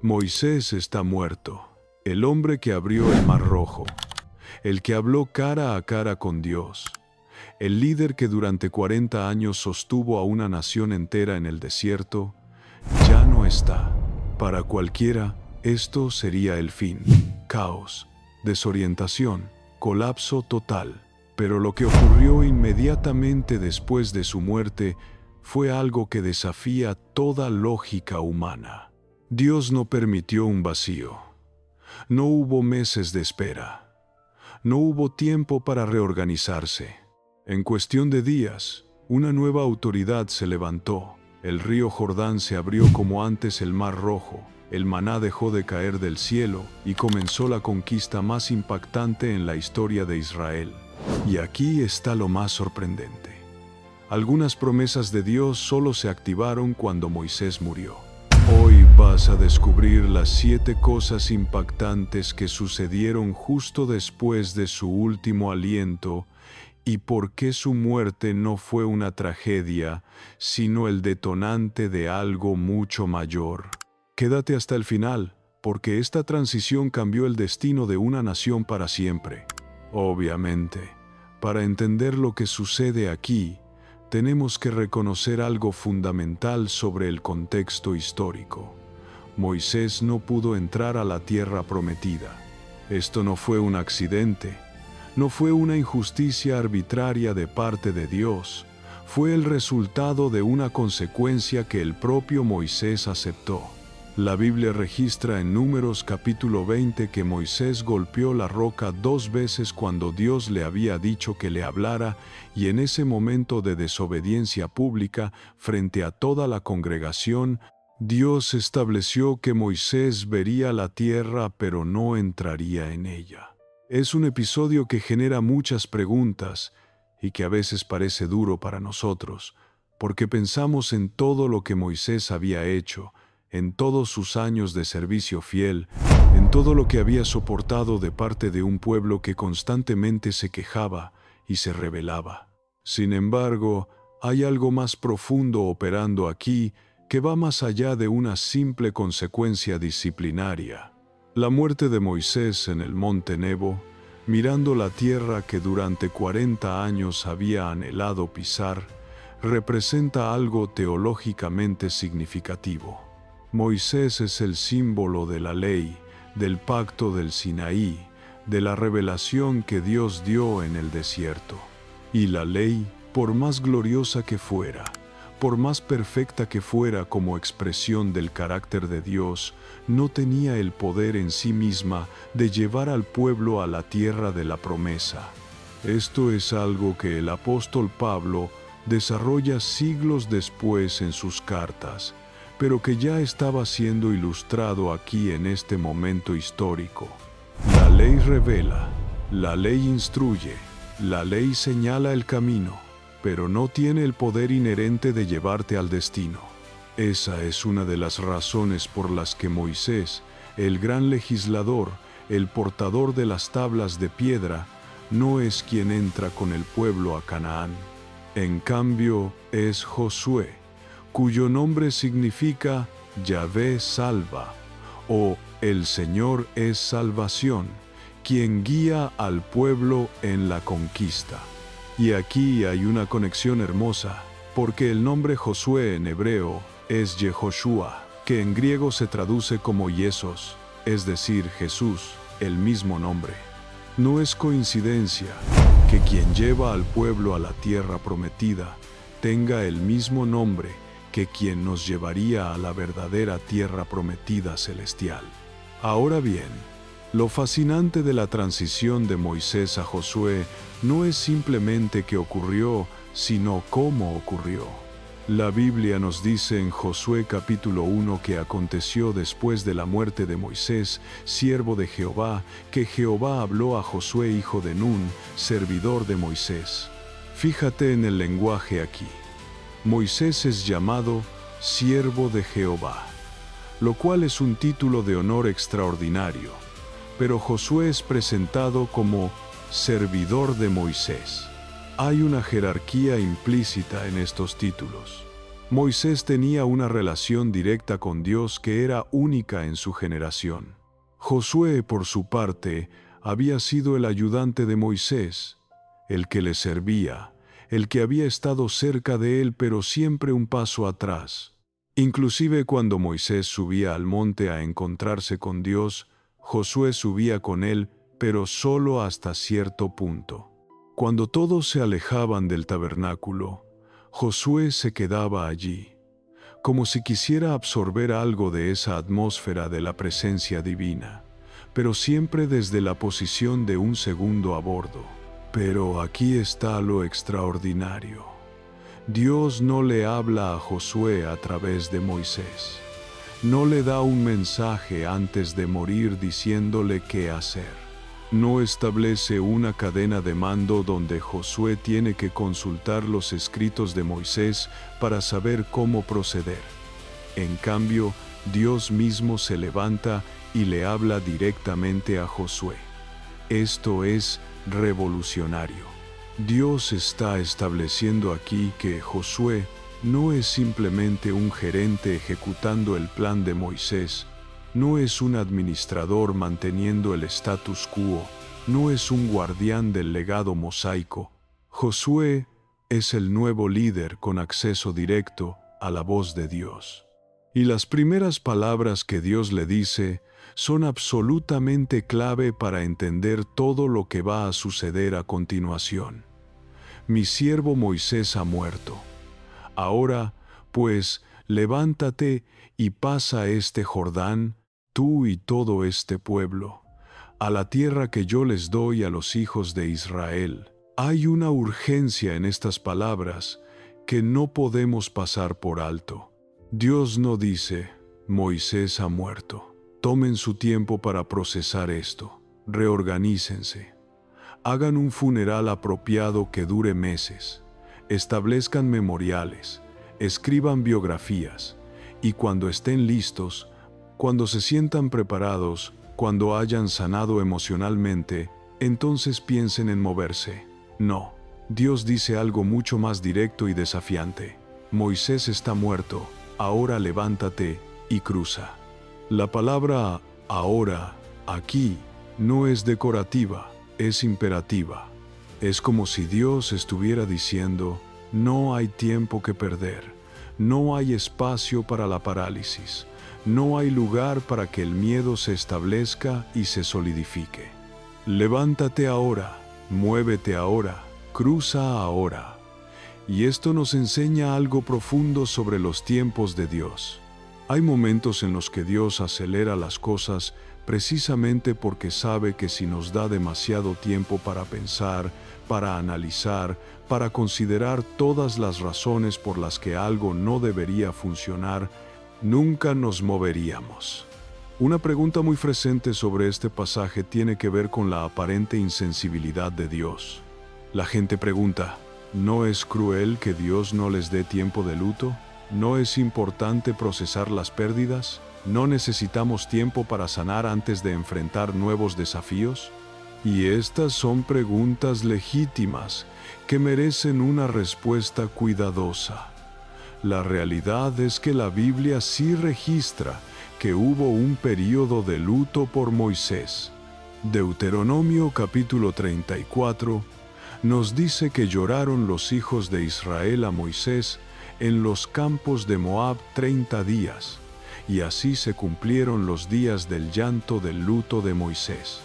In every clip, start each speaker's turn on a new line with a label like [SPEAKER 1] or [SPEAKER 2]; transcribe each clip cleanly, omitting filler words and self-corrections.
[SPEAKER 1] Moisés está muerto, el hombre que abrió el Mar Rojo, el que habló cara a cara con Dios, el líder que durante 40 años sostuvo a una nación entera en el desierto, ya no está. Para cualquiera, esto sería el fin. Caos, desorientación, colapso total. Pero lo que ocurrió inmediatamente después de su muerte fue algo que desafía toda lógica humana. Dios no permitió un vacío. No hubo meses de espera. No hubo tiempo para reorganizarse. En cuestión de días, una nueva autoridad se levantó. El río Jordán se abrió como antes el Mar Rojo. El maná dejó de caer del cielo y comenzó la conquista más impactante en la historia de Israel. Y aquí está lo más sorprendente. Algunas promesas de Dios solo se activaron cuando Moisés murió. Hoy vas a descubrir las 7 cosas impactantes que sucedieron justo después de su último aliento y por qué su muerte no fue una tragedia, sino el detonante de algo mucho mayor. Quédate hasta el final, porque esta transición cambió el destino de una nación para siempre. Obviamente, para entender lo que sucede aquí, tenemos que reconocer algo fundamental sobre el contexto histórico. Moisés no pudo entrar a la tierra prometida. Esto no fue un accidente, no fue una injusticia arbitraria de parte de Dios, fue el resultado de una consecuencia que el propio Moisés aceptó. La Biblia registra en Números capítulo 20 que Moisés golpeó la roca 2 veces cuando Dios le había dicho que le hablara, y en ese momento de desobediencia pública frente a toda la congregación, Dios estableció que Moisés vería la tierra pero no entraría en ella. Es un episodio que genera muchas preguntas y que a veces parece duro para nosotros, porque pensamos en todo lo que Moisés había hecho, en todos sus años de servicio fiel, en todo lo que había soportado de parte de un pueblo que constantemente se quejaba y se rebelaba. Sin embargo, hay algo más profundo operando aquí que va más allá de una simple consecuencia disciplinaria. La muerte de Moisés en el monte Nebo, mirando la tierra que durante 40 años había anhelado pisar, representa algo teológicamente significativo. Moisés es el símbolo de la ley, del pacto del Sinaí, de la revelación que Dios dio en el desierto. Y la ley, por más gloriosa que fuera, por más perfecta que fuera como expresión del carácter de Dios, no tenía el poder en sí misma de llevar al pueblo a la tierra de la promesa. Esto es algo que el apóstol Pablo desarrolla siglos después en sus cartas, pero que ya estaba siendo ilustrado aquí en este momento histórico. La ley revela, la ley instruye, la ley señala el camino, pero no tiene el poder inherente de llevarte al destino. Esa es una de las razones por las que Moisés, el gran legislador, el portador de las tablas de piedra, no es quien entra con el pueblo a Canaán. En cambio, es Josué, cuyo nombre significa Yahvé salva, o el Señor es salvación, quien guía al pueblo en la conquista. Y aquí hay una conexión hermosa, porque el nombre Josué en hebreo es Yehoshua, que en griego se traduce como Jesús, es decir, Jesús, el mismo nombre. No es coincidencia que quien lleva al pueblo a la tierra prometida tenga el mismo nombre que quien nos llevaría a la verdadera tierra prometida celestial. Ahora bien, lo fascinante de la transición de Moisés a Josué no es simplemente que ocurrió, sino cómo ocurrió. La Biblia nos dice en Josué capítulo 1 que aconteció después de la muerte de Moisés, siervo de Jehová, que Jehová habló a Josué hijo de Nun, servidor de Moisés. Fíjate en el lenguaje aquí. Moisés es llamado siervo de Jehová, lo cual es un título de honor extraordinario, pero Josué es presentado como servidor de Moisés. Hay una jerarquía implícita en estos títulos. Moisés tenía una relación directa con Dios que era única en su generación. Josué, por su parte, había sido el ayudante de Moisés, el que le servía, el que había estado cerca de él pero siempre un paso atrás. Inclusive cuando Moisés subía al monte a encontrarse con Dios, Josué subía con él, pero solo hasta cierto punto. Cuando todos se alejaban del tabernáculo, Josué se quedaba allí, como si quisiera absorber algo de esa atmósfera de la presencia divina, pero siempre desde la posición de un segundo a bordo. Pero aquí está lo extraordinario. Dios no le habla a Josué a través de Moisés. No le da un mensaje antes de morir diciéndole qué hacer. No establece una cadena de mando donde Josué tiene que consultar los escritos de Moisés para saber cómo proceder. En cambio, Dios mismo se levanta y le habla directamente a Josué. Esto es revolucionario. Dios está estableciendo aquí que Josué no es simplemente un gerente ejecutando el plan de Moisés, no es un administrador manteniendo el status quo, no es un guardián del legado mosaico. Josué es el nuevo líder con acceso directo a la voz de Dios. Y las primeras palabras que Dios le dice son absolutamente clave para entender todo lo que va a suceder a continuación. Mi siervo Moisés ha muerto. Ahora, pues, levántate y pasa este Jordán, tú y todo este pueblo, a la tierra que yo les doy a los hijos de Israel. Hay una urgencia en estas palabras que no podemos pasar por alto. Dios no dice, Moisés ha muerto. Tomen su tiempo para procesar esto. Reorganícense. Hagan un funeral apropiado que dure meses. Establezcan memoriales. Escriban biografías. Y cuando estén listos, cuando se sientan preparados, cuando hayan sanado emocionalmente, entonces piensen en moverse. No. Dios dice algo mucho más directo y desafiante. Moisés está muerto. Ahora levántate y cruza. La palabra ahora, aquí, no es decorativa, es imperativa. Es como si Dios estuviera diciendo, no hay tiempo que perder, no hay espacio para la parálisis, no hay lugar para que el miedo se establezca y se solidifique. Levántate ahora, muévete ahora, cruza ahora. Y esto nos enseña algo profundo sobre los tiempos de Dios. Hay momentos en los que Dios acelera las cosas precisamente porque sabe que si nos da demasiado tiempo para pensar, para analizar, para considerar todas las razones por las que algo no debería funcionar, nunca nos moveríamos. Una pregunta muy frecuente sobre este pasaje tiene que ver con la aparente insensibilidad de Dios. La gente pregunta, ¿no es cruel que Dios no les dé tiempo de luto? ¿No es importante procesar las pérdidas? ¿No necesitamos tiempo para sanar antes de enfrentar nuevos desafíos? Y estas son preguntas legítimas que merecen una respuesta cuidadosa. La realidad es que la Biblia sí registra que hubo un período de luto por Moisés. Deuteronomio capítulo 34 nos dice que lloraron los hijos de Israel a Moisés en los campos de Moab 30 días, y así se cumplieron los días del llanto del luto de Moisés.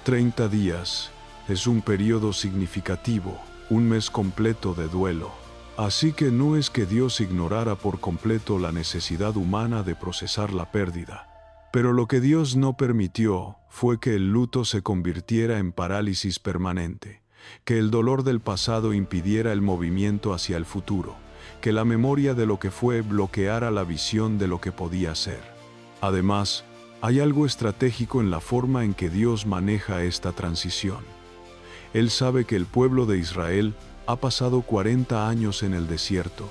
[SPEAKER 1] 30 días es un periodo significativo, un mes completo de duelo. Así que no es que Dios ignorara por completo la necesidad humana de procesar la pérdida. Pero lo que Dios no permitió fue que el luto se convirtiera en parálisis permanente, que el dolor del pasado impidiera el movimiento hacia el futuro, que la memoria de lo que fue bloqueara la visión de lo que podía ser. Además, hay algo estratégico en la forma en que Dios maneja esta transición. Él sabe que el pueblo de Israel ha pasado 40 años en el desierto,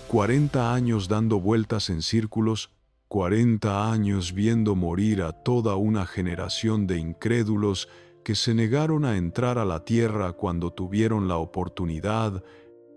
[SPEAKER 1] 40 años dando vueltas en círculos, 40 años viendo morir a toda una generación de incrédulos que se negaron a entrar a la tierra cuando tuvieron la oportunidad,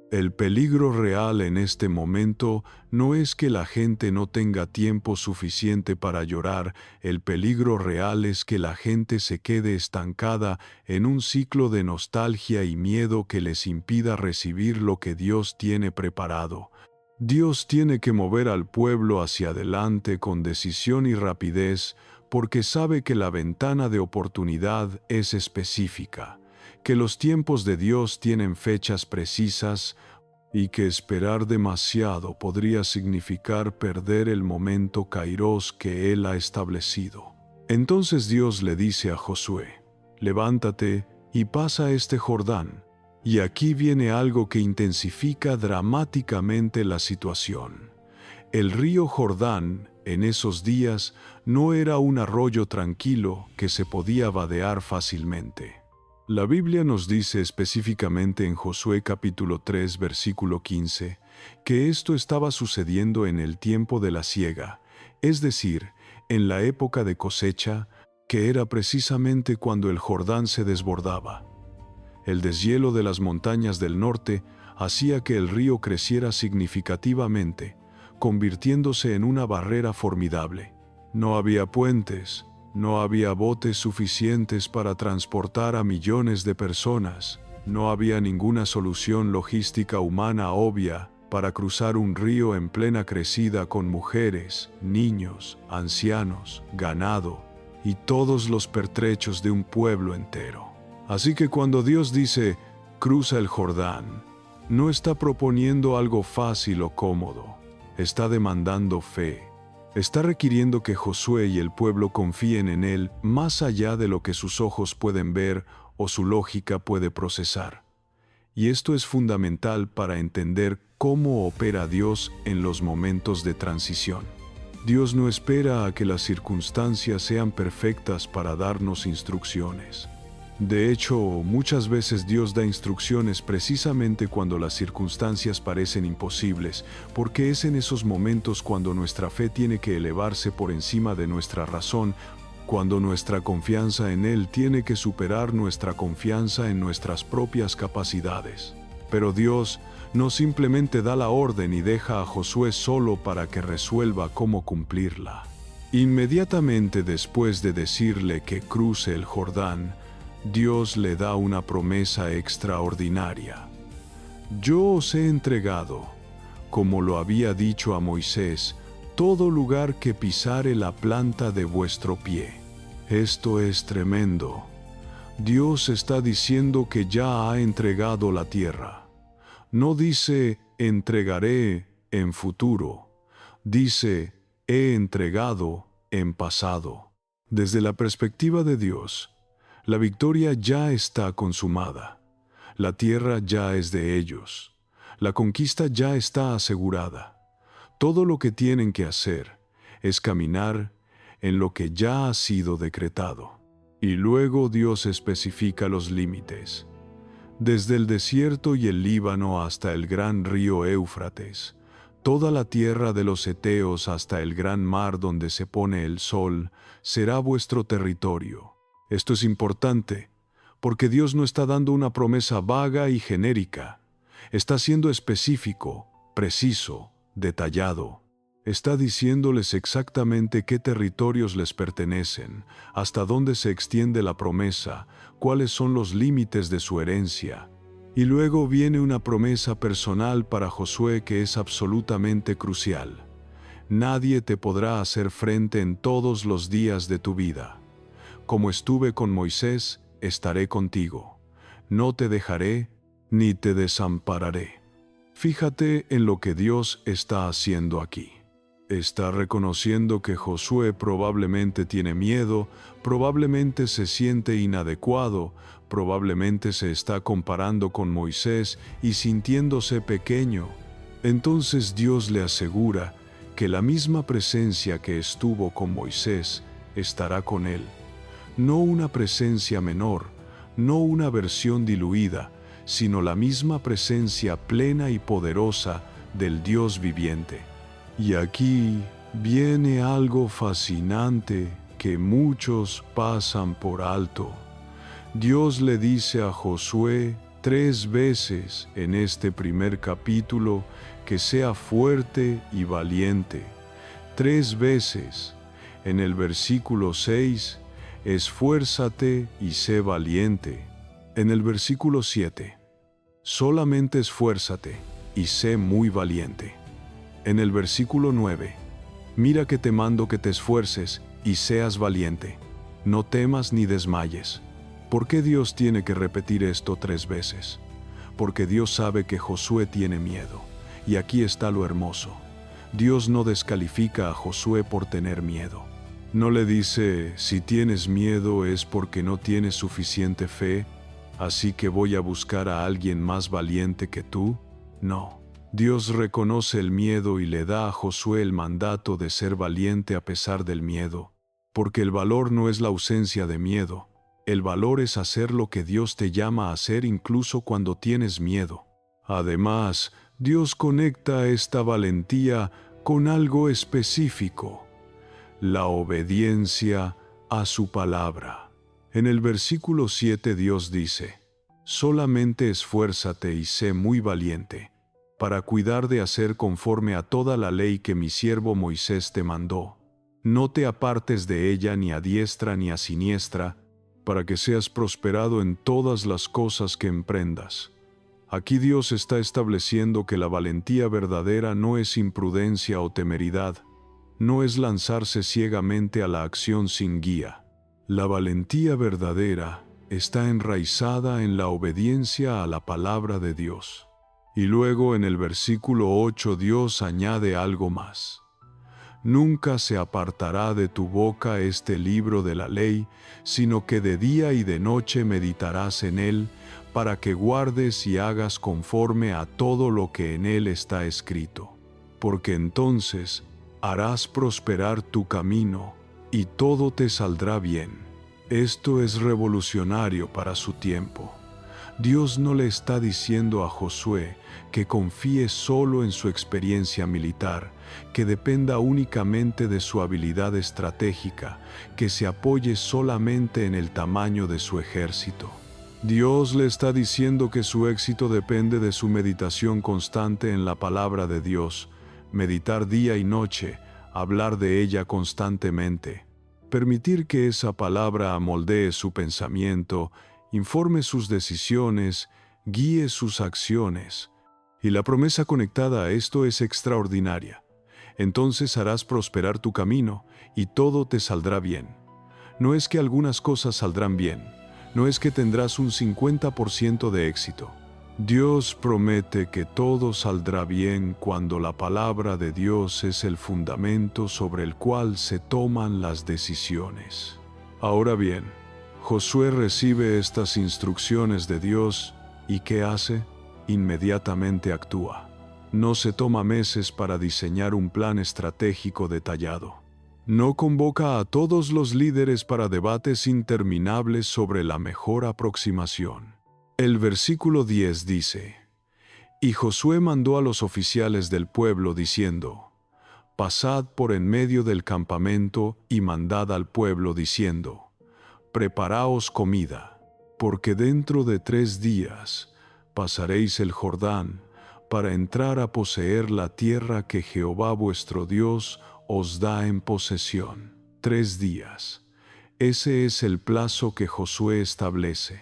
[SPEAKER 1] El peligro real en este momento no es que la gente no tenga tiempo suficiente para llorar, el peligro real es que la gente se quede estancada en un ciclo de nostalgia y miedo que les impida recibir lo que Dios tiene preparado. Dios tiene que mover al pueblo hacia adelante con decisión y rapidez, porque sabe que la ventana de oportunidad es específica, que los tiempos de Dios tienen fechas precisas y que esperar demasiado podría significar perder el momento kairos que Él ha establecido. Entonces Dios le dice a Josué: levántate y pasa este Jordán. Y aquí viene algo que intensifica dramáticamente la situación. El río Jordán, en esos días, no era un arroyo tranquilo que se podía vadear fácilmente. La Biblia nos dice específicamente en Josué capítulo 3 versículo 15 que esto estaba sucediendo en el tiempo de la siega, es decir, en la época de cosecha, que era precisamente cuando el Jordán se desbordaba. El deshielo de las montañas del norte hacía que el río creciera significativamente, convirtiéndose en una barrera formidable. No había puentes, no había botes suficientes para transportar a millones de personas, no había ninguna solución logística humana obvia para cruzar un río en plena crecida con mujeres, niños, ancianos, ganado y todos los pertrechos de un pueblo entero. Así que cuando Dios dice, cruza el Jordán, no está proponiendo algo fácil o cómodo, está demandando fe. Está requiriendo que Josué y el pueblo confíen en Él más allá de lo que sus ojos pueden ver o su lógica puede procesar. Y esto es fundamental para entender cómo opera Dios en los momentos de transición. Dios no espera a que las circunstancias sean perfectas para darnos instrucciones. De hecho, muchas veces Dios da instrucciones precisamente cuando las circunstancias parecen imposibles, porque es en esos momentos cuando nuestra fe tiene que elevarse por encima de nuestra razón, cuando nuestra confianza en Él tiene que superar nuestra confianza en nuestras propias capacidades. Pero Dios no simplemente da la orden y deja a Josué solo para que resuelva cómo cumplirla. Inmediatamente después de decirle que cruce el Jordán, Dios le da una promesa extraordinaria. Yo os he entregado, como lo había dicho a Moisés, todo lugar que pisare la planta de vuestro pie. Esto es tremendo. Dios está diciendo que ya ha entregado la tierra. No dice, entregaré en futuro. Dice, he entregado en pasado. Desde la perspectiva de Dios, la victoria ya está consumada. La tierra ya es de ellos. La conquista ya está asegurada. Todo lo que tienen que hacer es caminar en lo que ya ha sido decretado. Y luego Dios especifica los límites. Desde el desierto y el Líbano hasta el gran río Éufrates, toda la tierra de los heteos hasta el gran mar donde se pone el sol, será vuestro territorio. Esto es importante, porque Dios no está dando una promesa vaga y genérica. Está siendo específico, preciso, detallado. Está diciéndoles exactamente qué territorios les pertenecen, hasta dónde se extiende la promesa, cuáles son los límites de su herencia. Y luego viene una promesa personal para Josué que es absolutamente crucial. Nadie te podrá hacer frente en todos los días de tu vida. Como estuve con Moisés, estaré contigo. No te dejaré, ni te desampararé. Fíjate en lo que Dios está haciendo aquí. Está reconociendo que Josué probablemente tiene miedo, probablemente se siente inadecuado, probablemente se está comparando con Moisés y sintiéndose pequeño. Entonces Dios le asegura que la misma presencia que estuvo con Moisés estará con él. No una presencia menor, no una versión diluida, sino la misma presencia plena y poderosa del Dios viviente. Y aquí viene algo fascinante que muchos pasan por alto. Dios le dice a Josué, 3 veces en este primer capítulo que sea fuerte y valiente. 3 veces en el versículo 6, esfuérzate y sé valiente. En el versículo 7, solamente esfuérzate y sé muy valiente. En el versículo 9, mira que te mando que te esfuerces y seas valiente. No temas ni desmayes. ¿Por qué Dios tiene que repetir esto 3 veces? Porque Dios sabe que Josué tiene miedo. Y aquí está lo hermoso. Dios no descalifica a Josué por tener miedo. No le dice, si tienes miedo es porque no tienes suficiente fe, así que voy a buscar a alguien más valiente que tú. No. Dios reconoce el miedo y le da a Josué el mandato de ser valiente a pesar del miedo, porque el valor no es la ausencia de miedo. El valor es hacer lo que Dios te llama a hacer incluso cuando tienes miedo. Además, Dios conecta esta valentía con algo específico: la obediencia a su palabra. En el versículo 7 Dios dice, solamente esfuérzate y sé muy valiente, para cuidar de hacer conforme a toda la ley que mi siervo Moisés te mandó. No te apartes de ella ni a diestra ni a siniestra, para que seas prosperado en todas las cosas que emprendas. Aquí Dios está estableciendo que la valentía verdadera no es imprudencia o temeridad, no es lanzarse ciegamente a la acción sin guía. La valentía verdadera está enraizada en la obediencia a la palabra de Dios. Y luego en el versículo 8 Dios añade algo más. Nunca se apartará de tu boca este libro de la ley, sino que de día y de noche meditarás en él, para que guardes y hagas conforme a todo lo que en él está escrito. Porque entonces harás prosperar tu camino, y todo te saldrá bien. Esto es revolucionario para su tiempo. Dios no le está diciendo a Josué que confíe solo en su experiencia militar, que dependa únicamente de su habilidad estratégica, que se apoye solamente en el tamaño de su ejército. Dios le está diciendo que su éxito depende de su meditación constante en la palabra de Dios, meditar día y noche, hablar de ella constantemente, permitir que esa palabra amoldee su pensamiento, informe sus decisiones, guíe sus acciones. Y la promesa conectada a esto es extraordinaria. Entonces harás prosperar tu camino y todo te saldrá bien. No es que algunas cosas saldrán bien, no es que tendrás un 50% de éxito. Dios promete que todo saldrá bien cuando la palabra de Dios es el fundamento sobre el cual se toman las decisiones. Ahora bien, Josué recibe estas instrucciones de Dios y ¿qué hace? Inmediatamente actúa. No se toma meses para diseñar un plan estratégico detallado. No convoca a todos los líderes para debates interminables sobre la mejor aproximación. El versículo 10 dice, y Josué mandó a los oficiales del pueblo diciendo, pasad por en medio del campamento y mandad al pueblo diciendo, preparaos comida, porque dentro de 3 días pasaréis el Jordán para entrar a poseer la tierra que Jehová vuestro Dios os da en posesión. 3 días. Ese es el plazo que Josué establece.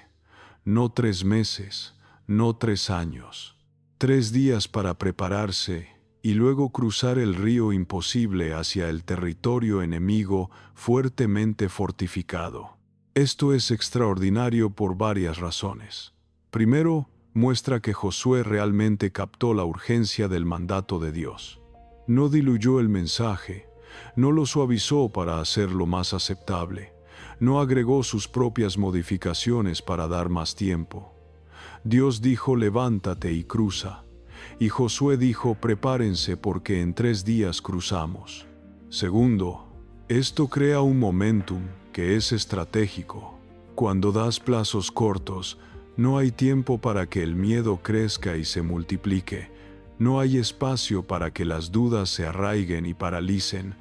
[SPEAKER 1] No 3 meses, no 3 años. 3 días para prepararse y luego cruzar el río imposible hacia el territorio enemigo fuertemente fortificado. Esto es extraordinario por varias razones. Primero, muestra que Josué realmente captó la urgencia del mandato de Dios. No diluyó el mensaje, no lo suavizó para hacerlo más aceptable, no agregó sus propias modificaciones para dar más tiempo. Dios dijo, levántate y cruza, y Josué dijo, prepárense porque en 3 días cruzamos. Segundo, esto crea un momentum que es estratégico. Cuando das plazos cortos, no hay tiempo para que el miedo crezca y se multiplique. No hay espacio para que las dudas se arraiguen y paralicen.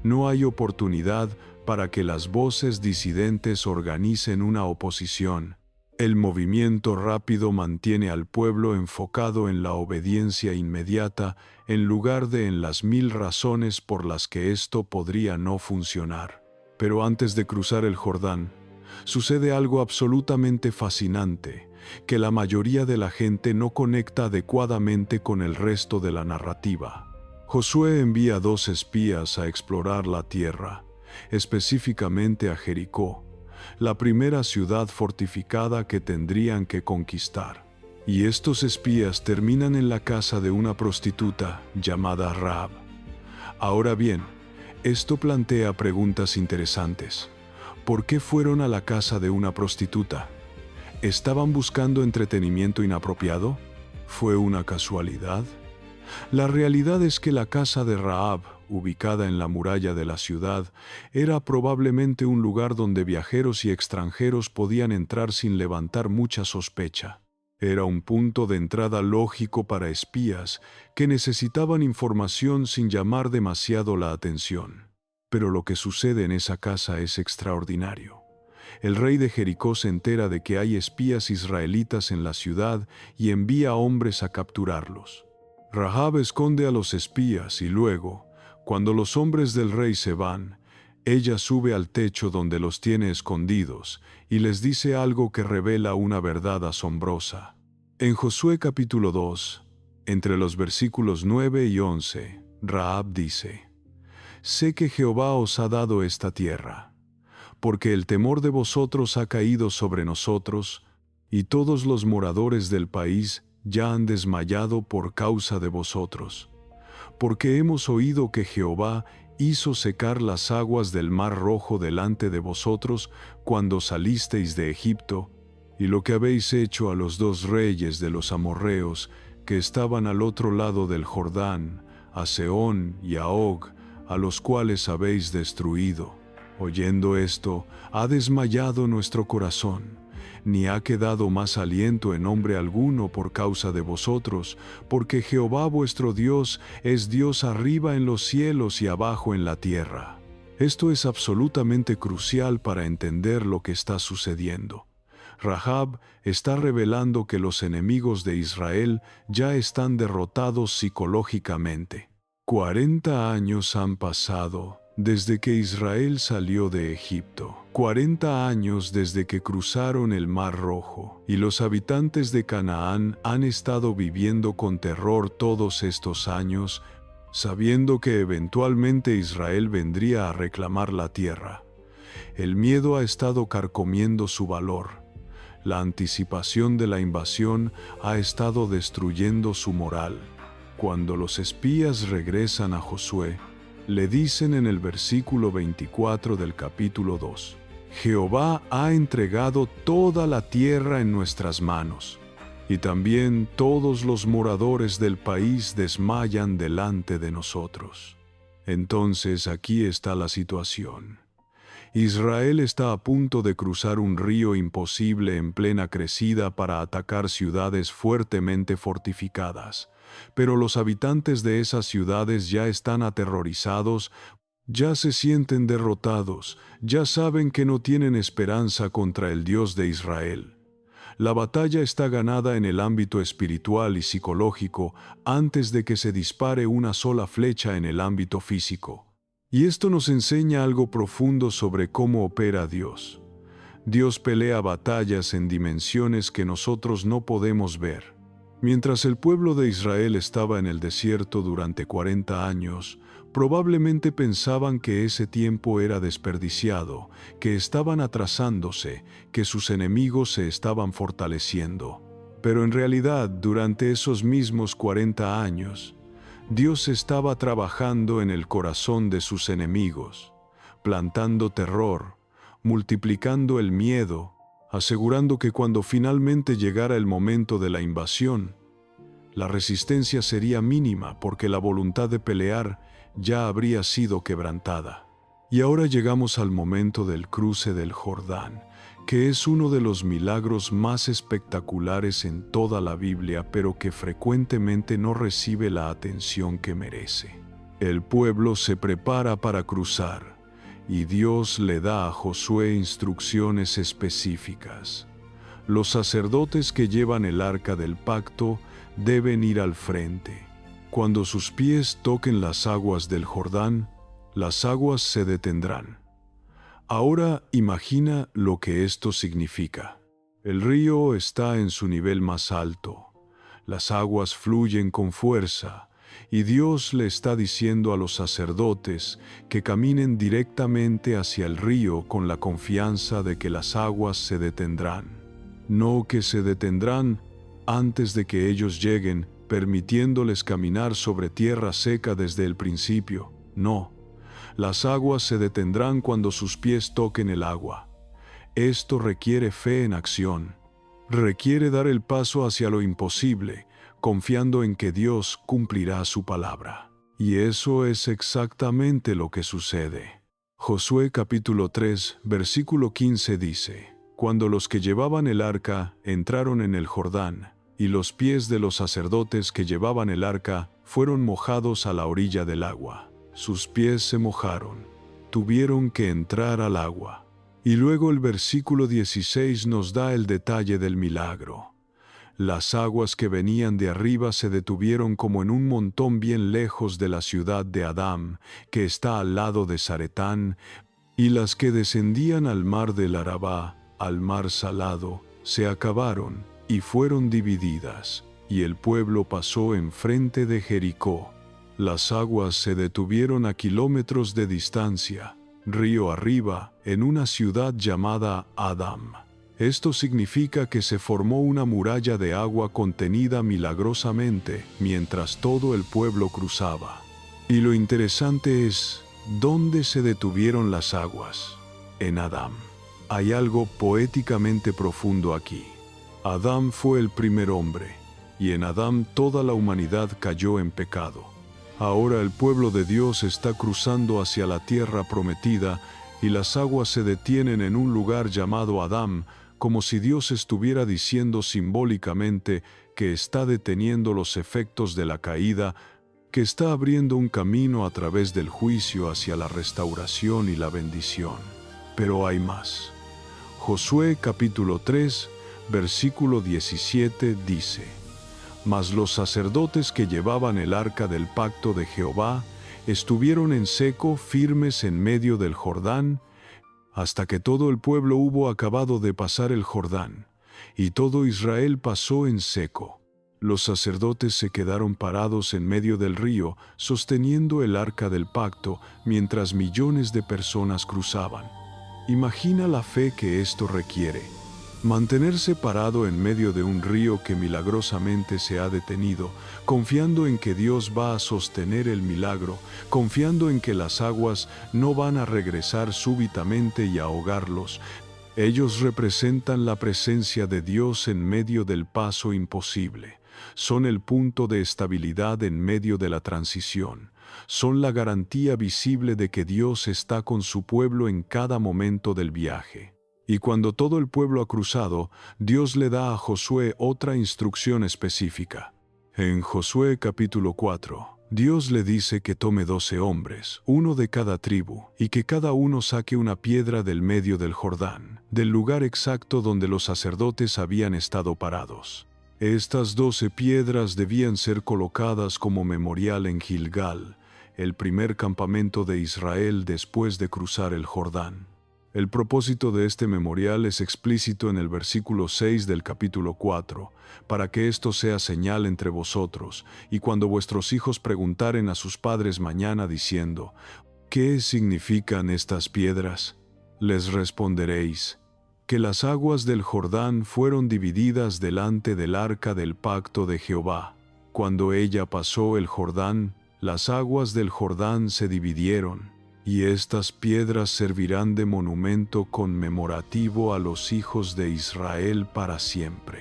[SPEAKER 1] No hay oportunidad para que las voces disidentes organicen una oposición. El movimiento rápido mantiene al pueblo enfocado en la obediencia inmediata en lugar de en las 1000 razones por las que esto podría no funcionar. Pero antes de cruzar el Jordán, sucede algo absolutamente fascinante, que la mayoría de la gente no conecta adecuadamente con el resto de la narrativa. Josué envía 2 espías a explorar la tierra, específicamente a Jericó, la primera ciudad fortificada que tendrían que conquistar. Y estos espías terminan en la casa de una prostituta llamada Rahab. Ahora bien, esto plantea preguntas interesantes. ¿Por qué fueron a la casa de una prostituta? ¿Estaban buscando entretenimiento inapropiado? ¿Fue una casualidad? La realidad es que la casa de Rahab, ubicada en la muralla de la ciudad, era probablemente un lugar donde viajeros y extranjeros podían entrar sin levantar mucha sospecha. Era un punto de entrada lógico para espías que necesitaban información sin llamar demasiado la atención. Pero lo que sucede en esa casa es extraordinario. El rey de Jericó se entera de que hay espías israelitas en la ciudad y envía hombres a capturarlos. Rahab esconde a los espías y luego, cuando los hombres del rey se van, ella sube al techo donde los tiene escondidos y les dice algo que revela una verdad asombrosa. En Josué capítulo 2, entre los versículos 9 y 11, Rahab dice: «Sé que Jehová os ha dado esta tierra, porque el temor de vosotros ha caído sobre nosotros, y todos los moradores del país ya han desmayado por causa de vosotros, porque hemos oído que Jehová hizo secar las aguas del mar Rojo delante de vosotros cuando salisteis de Egipto, y lo que habéis hecho a los 2 reyes de los amorreos que estaban al otro lado del Jordán, a Sehón y a Og, a los cuales habéis destruido. Oyendo esto, ha desmayado nuestro corazón, ni ha quedado más aliento en hombre alguno por causa de vosotros, porque Jehová vuestro Dios es Dios arriba en los cielos y abajo en la tierra». Esto es absolutamente crucial para entender lo que está sucediendo. Rahab está revelando que los enemigos de Israel ya están derrotados psicológicamente. 40 años han pasado desde que Israel salió de Egipto. 40 años desde que cruzaron el Mar Rojo, y los habitantes de Canaán han estado viviendo con terror todos estos años, sabiendo que eventualmente Israel vendría a reclamar la tierra. El miedo ha estado carcomiendo su valor. La anticipación de la invasión ha estado destruyendo su moral. Cuando los espías regresan a Josué, le dicen en el versículo 24 del capítulo 2: «Jehová ha entregado toda la tierra en nuestras manos, y también todos los moradores del país desmayan delante de nosotros». Entonces aquí está la situación. Israel está a punto de cruzar un río imposible en plena crecida para atacar ciudades fuertemente fortificadas. Pero los habitantes de esas ciudades ya están aterrorizados, ya se sienten derrotados, ya saben que no tienen esperanza contra el Dios de Israel. La batalla está ganada en el ámbito espiritual y psicológico antes de que se dispare una sola flecha en el ámbito físico. Y esto nos enseña algo profundo sobre cómo opera Dios. Dios pelea batallas en dimensiones que nosotros no podemos ver. Mientras el pueblo de Israel estaba en el desierto durante 40 años, probablemente pensaban que ese tiempo era desperdiciado, que estaban atrasándose, que sus enemigos se estaban fortaleciendo. Pero en realidad, durante esos mismos 40 años, Dios estaba trabajando en el corazón de sus enemigos, plantando terror, multiplicando el miedo, asegurando que cuando finalmente llegara el momento de la invasión, la resistencia sería mínima porque la voluntad de pelear ya habría sido quebrantada. Y ahora llegamos al momento del cruce del Jordán, que es uno de los milagros más espectaculares en toda la Biblia, pero que frecuentemente no recibe la atención que merece. El pueblo se prepara para cruzar, y Dios le da a Josué instrucciones específicas. Los sacerdotes que llevan el arca del pacto deben ir al frente. Cuando sus pies toquen las aguas del Jordán, las aguas se detendrán. Ahora imagina lo que esto significa. El río está en su nivel más alto. Las aguas fluyen con fuerza, y Dios le está diciendo a los sacerdotes que caminen directamente hacia el río con la confianza de que las aguas se detendrán. No que se detendrán antes de que ellos lleguen, permitiéndoles caminar sobre tierra seca desde el principio. No, las aguas se detendrán cuando sus pies toquen el agua. Esto requiere fe en acción. Requiere dar el paso hacia lo imposible, confiando en que Dios cumplirá su palabra. Y eso es exactamente lo que sucede. Josué capítulo 3, versículo 15 dice: Cuando los que llevaban el arca entraron en el Jordán, y los pies de los sacerdotes que llevaban el arca fueron mojados a la orilla del agua. Sus pies se mojaron, tuvieron que entrar al agua. Y luego el versículo 16 nos da el detalle del milagro. Las aguas que venían de arriba se detuvieron como en un montón bien lejos de la ciudad de Adam, que está al lado de Zaretán, y las que descendían al mar del Arabá, al mar salado, se acabaron y fueron divididas, y el pueblo pasó enfrente de Jericó. Las aguas se detuvieron a kilómetros de distancia, río arriba, en una ciudad llamada Adam. Esto significa que se formó una muralla de agua contenida milagrosamente mientras todo el pueblo cruzaba. Y lo interesante es, ¿dónde se detuvieron las aguas? En Adán. Hay algo poéticamente profundo aquí. Adán fue el primer hombre, y en Adán toda la humanidad cayó en pecado. Ahora el pueblo de Dios está cruzando hacia la tierra prometida, y las aguas se detienen en un lugar llamado Adán, como si Dios estuviera diciendo simbólicamente que está deteniendo los efectos de la caída, que está abriendo un camino a través del juicio hacia la restauración y la bendición. Pero hay más. Josué capítulo 3, versículo 17 dice: Mas los sacerdotes que llevaban el arca del pacto de Jehová estuvieron en seco, firmes en medio del Jordán, hasta que todo el pueblo hubo acabado de pasar el Jordán, y todo Israel pasó en seco. Los sacerdotes se quedaron parados en medio del río, sosteniendo el arca del pacto, mientras millones de personas cruzaban. Imagina la fe que esto requiere. Mantenerse parado en medio de un río que milagrosamente se ha detenido, confiando en que Dios va a sostener el milagro, confiando en que las aguas no van a regresar súbitamente y ahogarlos. Ellos representan la presencia de Dios en medio del paso imposible. Son el punto de estabilidad en medio de la transición. Son la garantía visible de que Dios está con su pueblo en cada momento del viaje. Y cuando todo el pueblo ha cruzado, Dios le da a Josué otra instrucción específica. En Josué capítulo 4, Dios le dice que tome 12 hombres, uno de cada tribu, y que cada uno saque una piedra del medio del Jordán, del lugar exacto donde los sacerdotes habían estado parados. Estas 12 piedras debían ser colocadas como memorial en Gilgal, el primer campamento de Israel después de cruzar el Jordán. El propósito de este memorial es explícito en el versículo 6 del capítulo 4, para que esto sea señal entre vosotros, y cuando vuestros hijos preguntaren a sus padres mañana diciendo, ¿qué significan estas piedras? Les responderéis, que las aguas del Jordán fueron divididas delante del arca del pacto de Jehová. Cuando ella pasó el Jordán, las aguas del Jordán se dividieron, y estas piedras servirán de monumento conmemorativo a los hijos de Israel para siempre.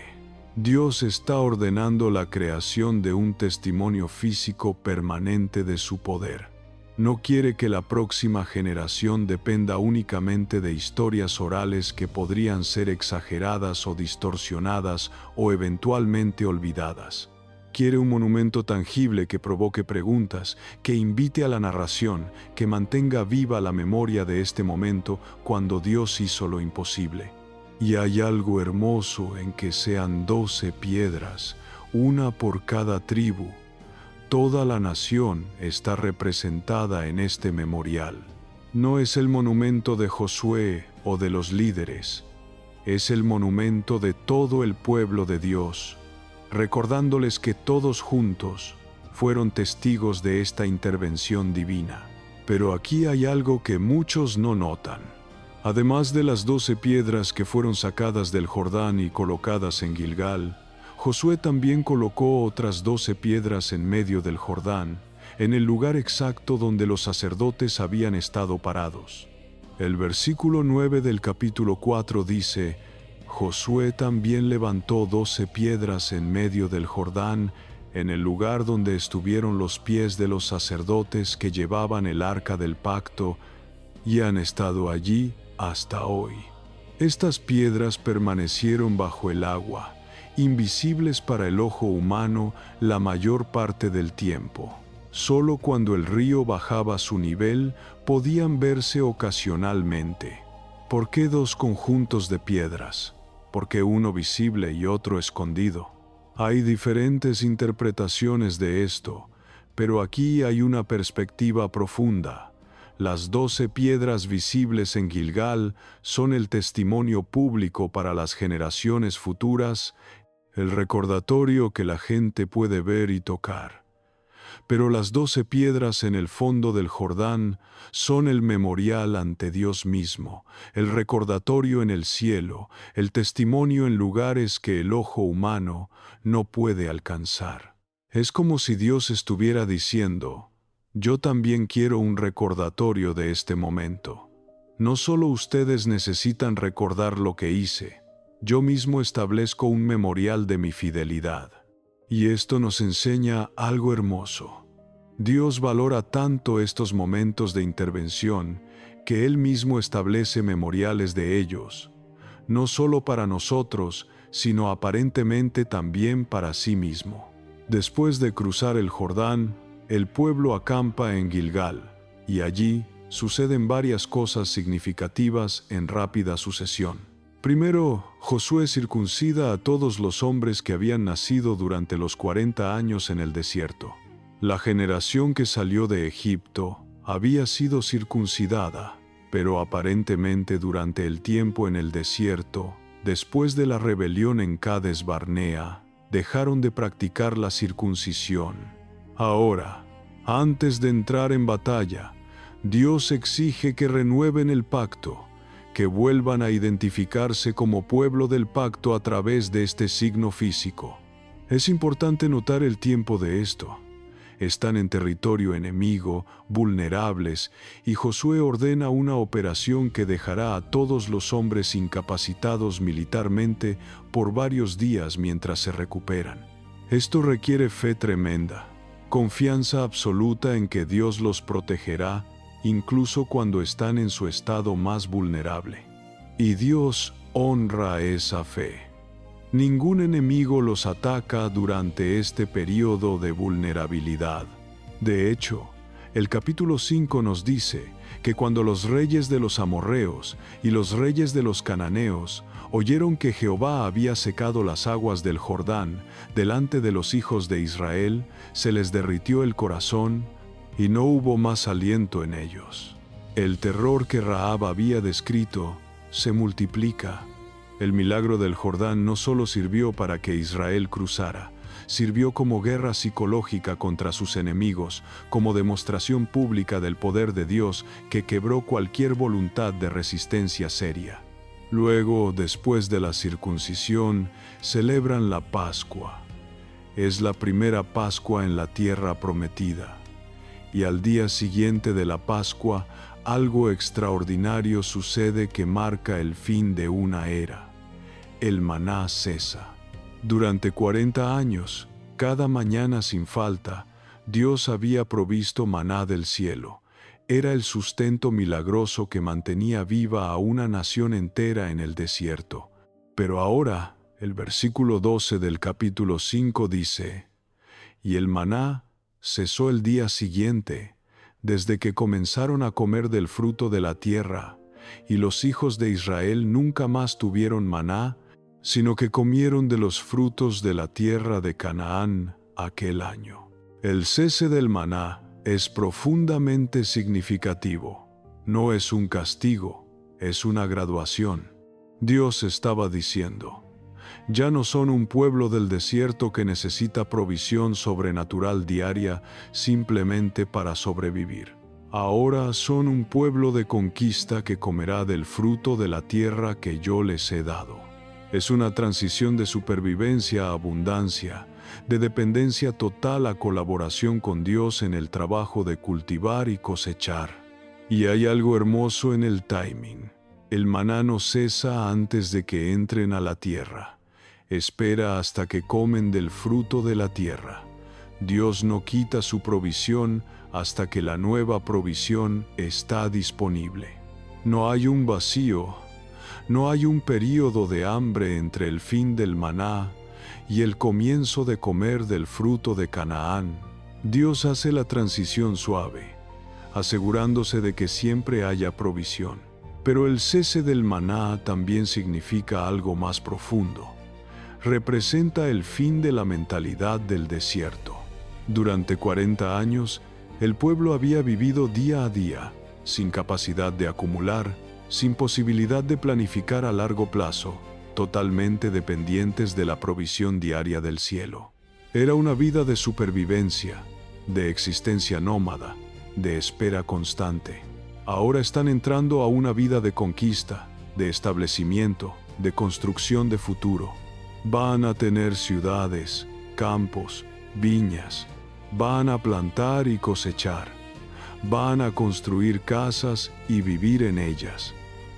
[SPEAKER 1] Dios está ordenando la creación de un testimonio físico permanente de su poder. No quiere que la próxima generación dependa únicamente de historias orales que podrían ser exageradas o distorsionadas o eventualmente olvidadas. Quiere un monumento tangible que provoque preguntas, que invite a la narración, que mantenga viva la memoria de este momento cuando Dios hizo lo imposible. Y hay algo hermoso en que sean 12 piedras, una por cada tribu. Toda la nación está representada en este memorial. No es el monumento de Josué o de los líderes, es el monumento de todo el pueblo de Dios, recordándoles que todos juntos fueron testigos de esta intervención divina. Pero aquí hay algo que muchos no notan. Además de las 12 piedras que fueron sacadas del Jordán y colocadas en Gilgal, Josué también colocó otras 12 piedras en medio del Jordán, en el lugar exacto donde los sacerdotes habían estado parados. El versículo 9 del capítulo 4 dice: Josué también levantó 12 piedras en medio del Jordán, en el lugar donde estuvieron los pies de los sacerdotes que llevaban el arca del pacto, y han estado allí hasta hoy. Estas piedras permanecieron bajo el agua, invisibles para el ojo humano la mayor parte del tiempo. Solo cuando el río bajaba su nivel podían verse ocasionalmente. ¿Por qué dos conjuntos de piedras? ¿Por qué uno visible y otro escondido? Hay diferentes interpretaciones de esto, pero aquí hay una perspectiva profunda. Las 12 piedras visibles en Gilgal son el testimonio público para las generaciones futuras, el recordatorio que la gente puede ver y tocar. Pero las 12 piedras en el fondo del Jordán son el memorial ante Dios mismo, el recordatorio en el cielo, el testimonio en lugares que el ojo humano no puede alcanzar. Es como si Dios estuviera diciendo: yo también quiero un recordatorio de este momento. No solo ustedes necesitan recordar lo que hice, yo mismo establezco un memorial de mi fidelidad. Y esto nos enseña algo hermoso. Dios valora tanto estos momentos de intervención que Él mismo establece memoriales de ellos, no solo para nosotros, sino aparentemente también para sí mismo. Después de cruzar el Jordán, el pueblo acampa en Gilgal, y allí suceden varias cosas significativas en rápida sucesión. Primero, Josué circuncida a todos los hombres que habían nacido durante los 40 años en el desierto. La generación que salió de Egipto había sido circuncidada, pero aparentemente durante el tiempo en el desierto, después de la rebelión en Cades Barnea, dejaron de practicar la circuncisión. Ahora, antes de entrar en batalla, Dios exige que renueven el pacto, que vuelvan a identificarse como pueblo del pacto a través de este signo físico. Es importante notar el tiempo de esto. Están en territorio enemigo, vulnerables, y Josué ordena una operación que dejará a todos los hombres incapacitados militarmente por varios días mientras se recuperan. Esto requiere fe tremenda, confianza absoluta en que Dios los protegerá, incluso cuando están en su estado más vulnerable. Y Dios honra esa fe. Ningún enemigo los ataca durante este periodo de vulnerabilidad. De hecho, el capítulo 5 nos dice que cuando los reyes de los amorreos y los reyes de los cananeos oyeron que Jehová había secado las aguas del Jordán delante de los hijos de Israel, se les derritió el corazón y no hubo más aliento en ellos. El terror que Rahab había descrito se multiplica. El milagro del Jordán no solo sirvió para que Israel cruzara, sirvió como guerra psicológica contra sus enemigos, como demostración pública del poder de Dios que quebró cualquier voluntad de resistencia seria. Luego, después de la circuncisión, celebran la Pascua. Es la primera Pascua en la tierra prometida. Y al día siguiente de la Pascua, algo extraordinario sucede que marca el fin de una era. El maná cesa. Durante 40 años, cada mañana sin falta, Dios había provisto maná del cielo. Era el sustento milagroso que mantenía viva a una nación entera en el desierto. Pero ahora, el versículo 12 del capítulo 5 dice: y el maná cesó el día siguiente, desde que comenzaron a comer del fruto de la tierra, y los hijos de Israel nunca más tuvieron maná, sino que comieron de los frutos de la tierra de Canaán aquel año. El cese del maná es profundamente significativo. No es un castigo, es una graduación. Dios estaba diciendo: ya no son un pueblo del desierto que necesita provisión sobrenatural diaria simplemente para sobrevivir. Ahora son un pueblo de conquista que comerá del fruto de la tierra que yo les he dado. Es una transición de supervivencia a abundancia, de dependencia total a colaboración con Dios en el trabajo de cultivar y cosechar. Y hay algo hermoso en el timing. El maná no cesa antes de que entren a la tierra. Espera hasta que comen del fruto de la tierra. Dios no quita su provisión hasta que la nueva provisión está disponible. No hay un vacío, no hay un período de hambre entre el fin del maná y el comienzo de comer del fruto de Canaán. Dios hace la transición suave, asegurándose de que siempre haya provisión. Pero el cese del maná también significa algo más profundo. Representa el fin de la mentalidad del desierto. Durante 40 años, el pueblo había vivido día a día, sin capacidad de acumular, sin posibilidad de planificar a largo plazo, totalmente dependientes de la provisión diaria del cielo. Era una vida de supervivencia, de existencia nómada, de espera constante. Ahora están entrando a una vida de conquista, de establecimiento, de construcción de futuro. Van a tener ciudades, campos, viñas. Van a plantar y cosechar. Van a construir casas y vivir en ellas.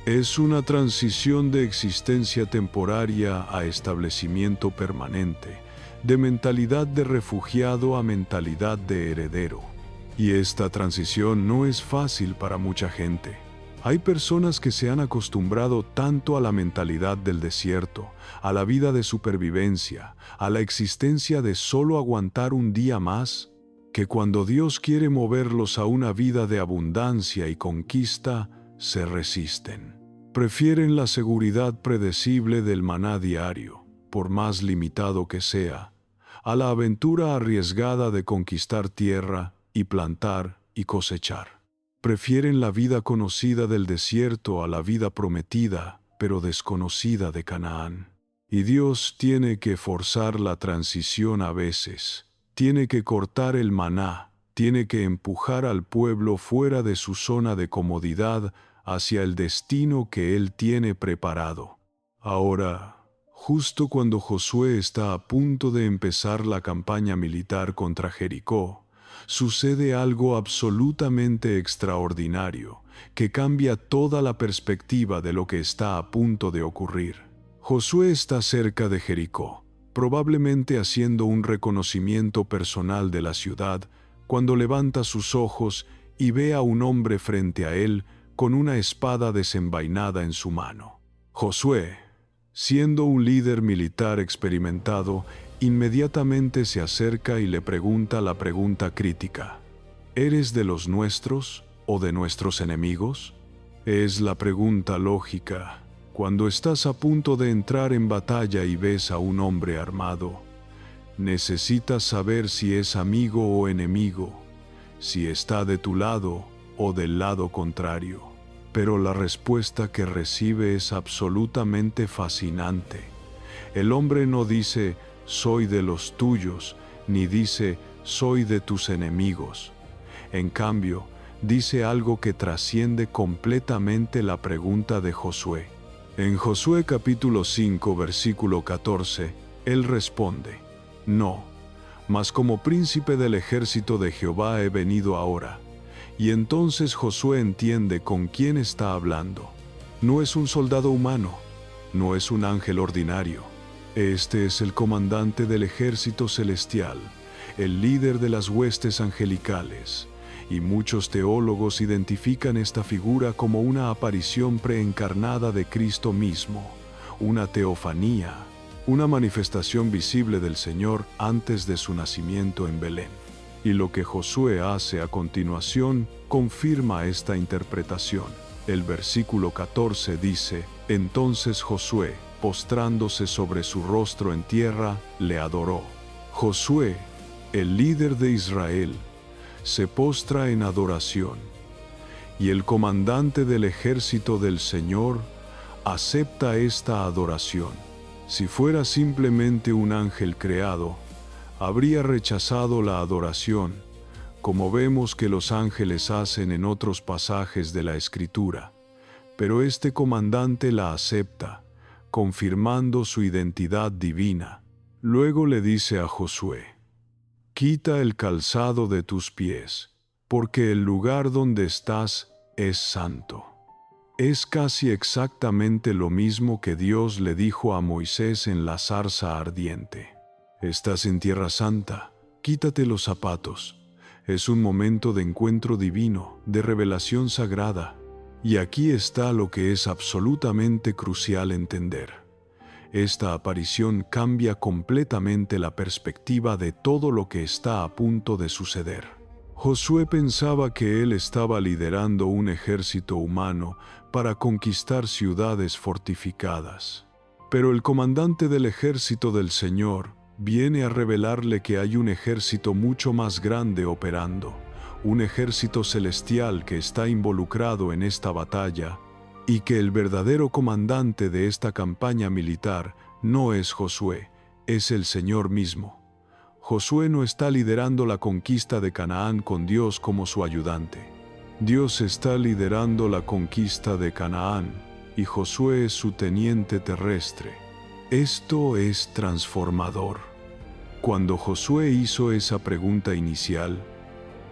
[SPEAKER 1] Es una transición de existencia temporaria a establecimiento permanente, de mentalidad de refugiado a mentalidad de heredero. Y esta transición no es fácil para mucha gente. Hay personas que se han acostumbrado tanto a la mentalidad del desierto, a la vida de supervivencia, a la existencia de solo aguantar un día más, que cuando Dios quiere moverlos a una vida de abundancia y conquista, se resisten. Prefieren la seguridad predecible del maná diario, por más limitado que sea, a la aventura arriesgada de conquistar tierra y plantar y cosechar. Prefieren la vida conocida del desierto a la vida prometida, pero desconocida de Canaán. Y Dios tiene que forzar la transición a veces. Tiene que cortar el maná, tiene que empujar al pueblo fuera de su zona de comodidad hacia el destino que Él tiene preparado. Ahora, justo cuando Josué está a punto de empezar la campaña militar contra Jericó, sucede algo absolutamente extraordinario, que cambia toda la perspectiva de lo que está a punto de ocurrir. Josué está cerca de Jericó, probablemente haciendo un reconocimiento personal de la ciudad, cuando levanta sus ojos y ve a un hombre frente a él con una espada desenvainada en su mano. Josué, siendo un líder militar experimentado, inmediatamente se acerca y le pregunta la pregunta crítica: ¿eres de los nuestros o de nuestros enemigos? Es la pregunta lógica. Cuando estás a punto de entrar en batalla y ves a un hombre armado, necesitas saber si es amigo o enemigo, si está de tu lado o del lado contrario. Pero la respuesta que recibe es absolutamente fascinante. El hombre no dice: soy de los tuyos, ni dice: soy de tus enemigos. En cambio, dice algo que trasciende completamente la pregunta de Josué. En Josué capítulo 5, versículo 14, él responde: no, mas como príncipe del ejército de Jehová he venido ahora. Y entonces Josué entiende con quién está hablando. No es un soldado humano, no es un ángel ordinario. Este es el comandante del ejército celestial, el líder de las huestes angelicales, y muchos teólogos identifican esta figura como una aparición preencarnada de Cristo mismo, una teofanía, una manifestación visible del Señor antes de su nacimiento en Belén. Y lo que Josué hace a continuación confirma esta interpretación. El versículo 14 dice: Entonces Josué, postrándose sobre su rostro en tierra, le adoró. Josué, el líder de Israel, se postra en adoración, y el comandante del ejército del Señor acepta esta adoración. Si fuera simplemente un ángel creado, habría rechazado la adoración, como vemos que los ángeles hacen en otros pasajes de la Escritura. Pero este comandante la acepta, confirmando su identidad divina. Luego le dice a Josué: Quita el calzado de tus pies, porque el lugar donde estás es santo. Es casi exactamente lo mismo que Dios le dijo a Moisés en la zarza ardiente. Estás en tierra santa, quítate los zapatos. Es un momento de encuentro divino, de revelación sagrada. Y aquí está lo que es absolutamente crucial entender. Esta aparición cambia completamente la perspectiva de todo lo que está a punto de suceder. Josué pensaba que él estaba liderando un ejército humano para conquistar ciudades fortificadas. Pero el comandante del ejército del Señor viene a revelarle que hay un ejército mucho más grande operando, un ejército celestial que está involucrado en esta batalla, y que el verdadero comandante de esta campaña militar no es Josué, es el Señor mismo. Josué no está liderando la conquista de Canaán con Dios como su ayudante. Dios está liderando la conquista de Canaán, y Josué es su teniente terrestre. Esto es transformador. Cuando Josué hizo esa pregunta inicial,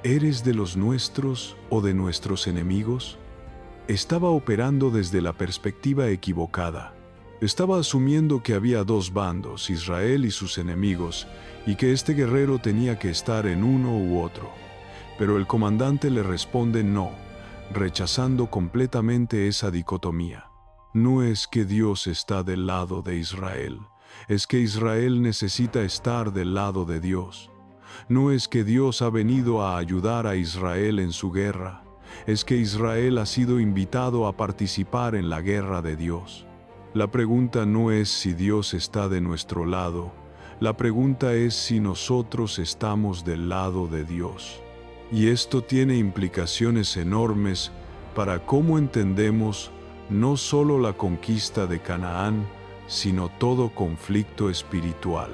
[SPEAKER 1] ¿eres de los nuestros o de nuestros enemigos?, estaba operando desde la perspectiva equivocada. Estaba asumiendo que había dos bandos, Israel y sus enemigos, y que este guerrero tenía que estar en uno u otro. Pero el comandante le responde no, rechazando completamente esa dicotomía. No es que Dios está del lado de Israel, es que Israel necesita estar del lado de Dios. No es que Dios ha venido a ayudar a Israel en su guerra, es que Israel ha sido invitado a participar en la guerra de Dios. La pregunta no es si Dios está de nuestro lado, la pregunta es si nosotros estamos del lado de Dios. Y esto tiene implicaciones enormes para cómo entendemos no solo la conquista de Canaán, sino todo conflicto espiritual.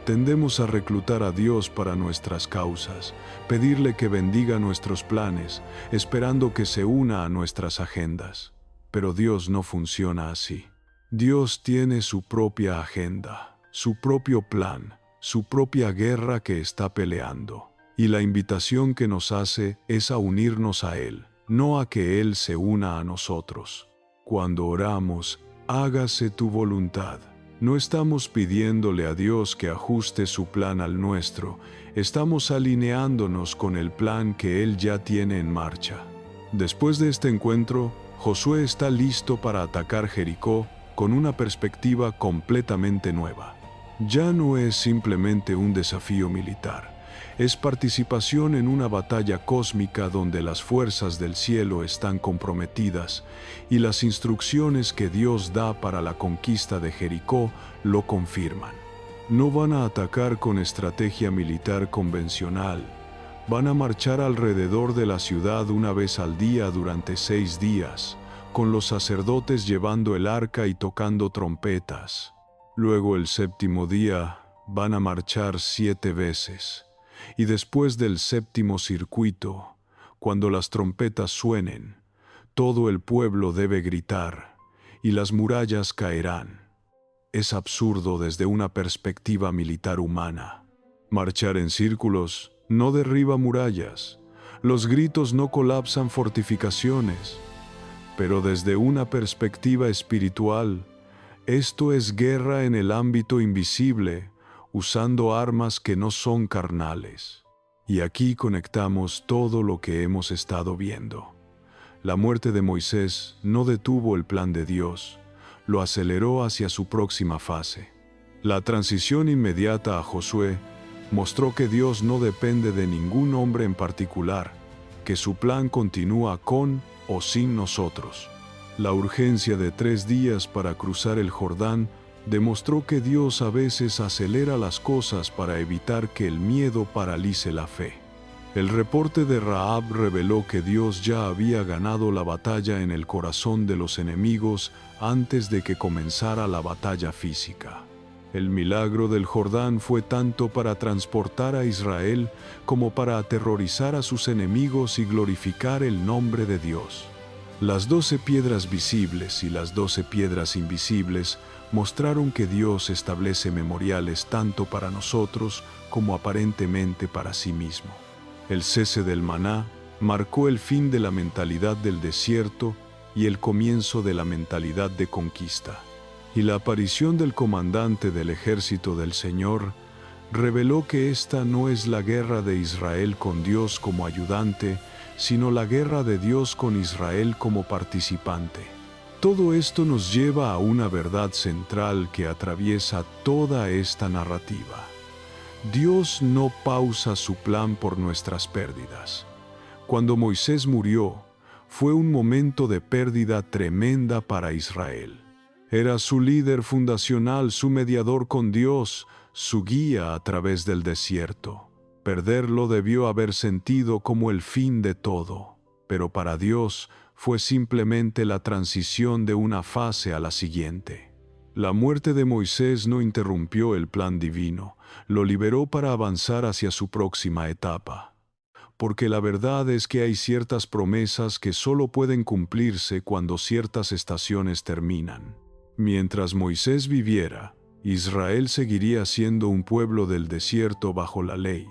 [SPEAKER 1] Tendemos a reclutar a Dios para nuestras causas, pedirle que bendiga nuestros planes, esperando que se una a nuestras agendas. Pero Dios no funciona así. Dios tiene su propia agenda, su propio plan, su propia guerra que está peleando. Y la invitación que nos hace es a unirnos a Él, no a que Él se una a nosotros. Cuando oramos, hágase tu voluntad. No estamos pidiéndole a Dios que ajuste su plan al nuestro, estamos alineándonos con el plan que Él ya tiene en marcha. Después de este encuentro, Josué está listo para atacar Jericó con una perspectiva completamente nueva. Ya no es simplemente un desafío militar, es participación en una batalla cósmica donde las fuerzas del cielo están comprometidas y las instrucciones que Dios da para la conquista de Jericó lo confirman. No van a atacar con estrategia militar convencional, van a marchar alrededor de la ciudad una vez al día durante 6 días, con los sacerdotes llevando el arca y tocando trompetas. Luego el 7º día van a marchar 7 veces. Y después del 7º circuito, cuando las trompetas suenen, todo el pueblo debe gritar, y las murallas caerán. Es absurdo desde una perspectiva militar humana. Marchar en círculos no derriba murallas, los gritos no colapsan fortificaciones, pero desde una perspectiva espiritual, esto es guerra en el ámbito invisible, usando armas que no son carnales. Y aquí conectamos todo lo que hemos estado viendo. La muerte de Moisés no detuvo el plan de Dios, lo aceleró hacia su próxima fase. La transición inmediata a Josué mostró que Dios no depende de ningún hombre en particular, que su plan continúa con o sin nosotros. La urgencia de 3 días para cruzar el Jordán demostró que Dios a veces acelera las cosas para evitar que el miedo paralice la fe. El reporte de Rahab reveló que Dios ya había ganado la batalla en el corazón de los enemigos antes de que comenzara la batalla física. El milagro del Jordán fue tanto para transportar a Israel como para aterrorizar a sus enemigos y glorificar el nombre de Dios. Las 12 piedras visibles y las 12 piedras invisibles mostraron que Dios establece memoriales tanto para nosotros como aparentemente para sí mismo. El cese del maná marcó el fin de la mentalidad del desierto y el comienzo de la mentalidad de conquista. Y la aparición del comandante del ejército del Señor reveló que esta no es la guerra de Israel con Dios como ayudante, sino la guerra de Dios con Israel como participante. Todo esto nos lleva a una verdad central que atraviesa toda esta narrativa. Dios no pausa su plan por nuestras pérdidas. Cuando Moisés murió, fue un momento de pérdida tremenda para Israel. Era su líder fundacional, su mediador con Dios, su guía a través del desierto. Perderlo debió haber sentido como el fin de todo, pero para Dios fue simplemente la transición de una fase a la siguiente. La muerte de Moisés no interrumpió el plan divino, lo liberó para avanzar hacia su próxima etapa. Porque la verdad es que hay ciertas promesas que solo pueden cumplirse cuando ciertas estaciones terminan. Mientras Moisés viviera, Israel seguiría siendo un pueblo del desierto bajo la ley.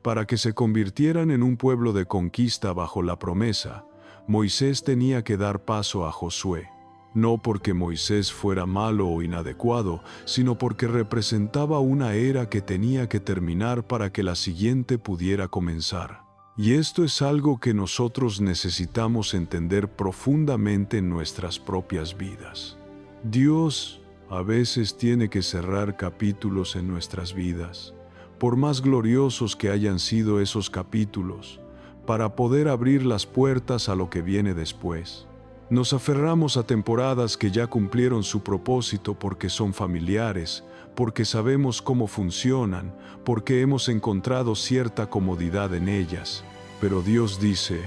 [SPEAKER 1] Para que se convirtieran en un pueblo de conquista bajo la promesa, Moisés tenía que dar paso a Josué. No porque Moisés fuera malo o inadecuado, sino porque representaba una era que tenía que terminar para que la siguiente pudiera comenzar. Y esto es algo que nosotros necesitamos entender profundamente en nuestras propias vidas. Dios a veces tiene que cerrar capítulos en nuestras vidas, por más gloriosos que hayan sido esos capítulos, para poder abrir las puertas a lo que viene después. Nos aferramos a temporadas que ya cumplieron su propósito porque son familiares, porque sabemos cómo funcionan, porque hemos encontrado cierta comodidad en ellas. Pero Dios dice,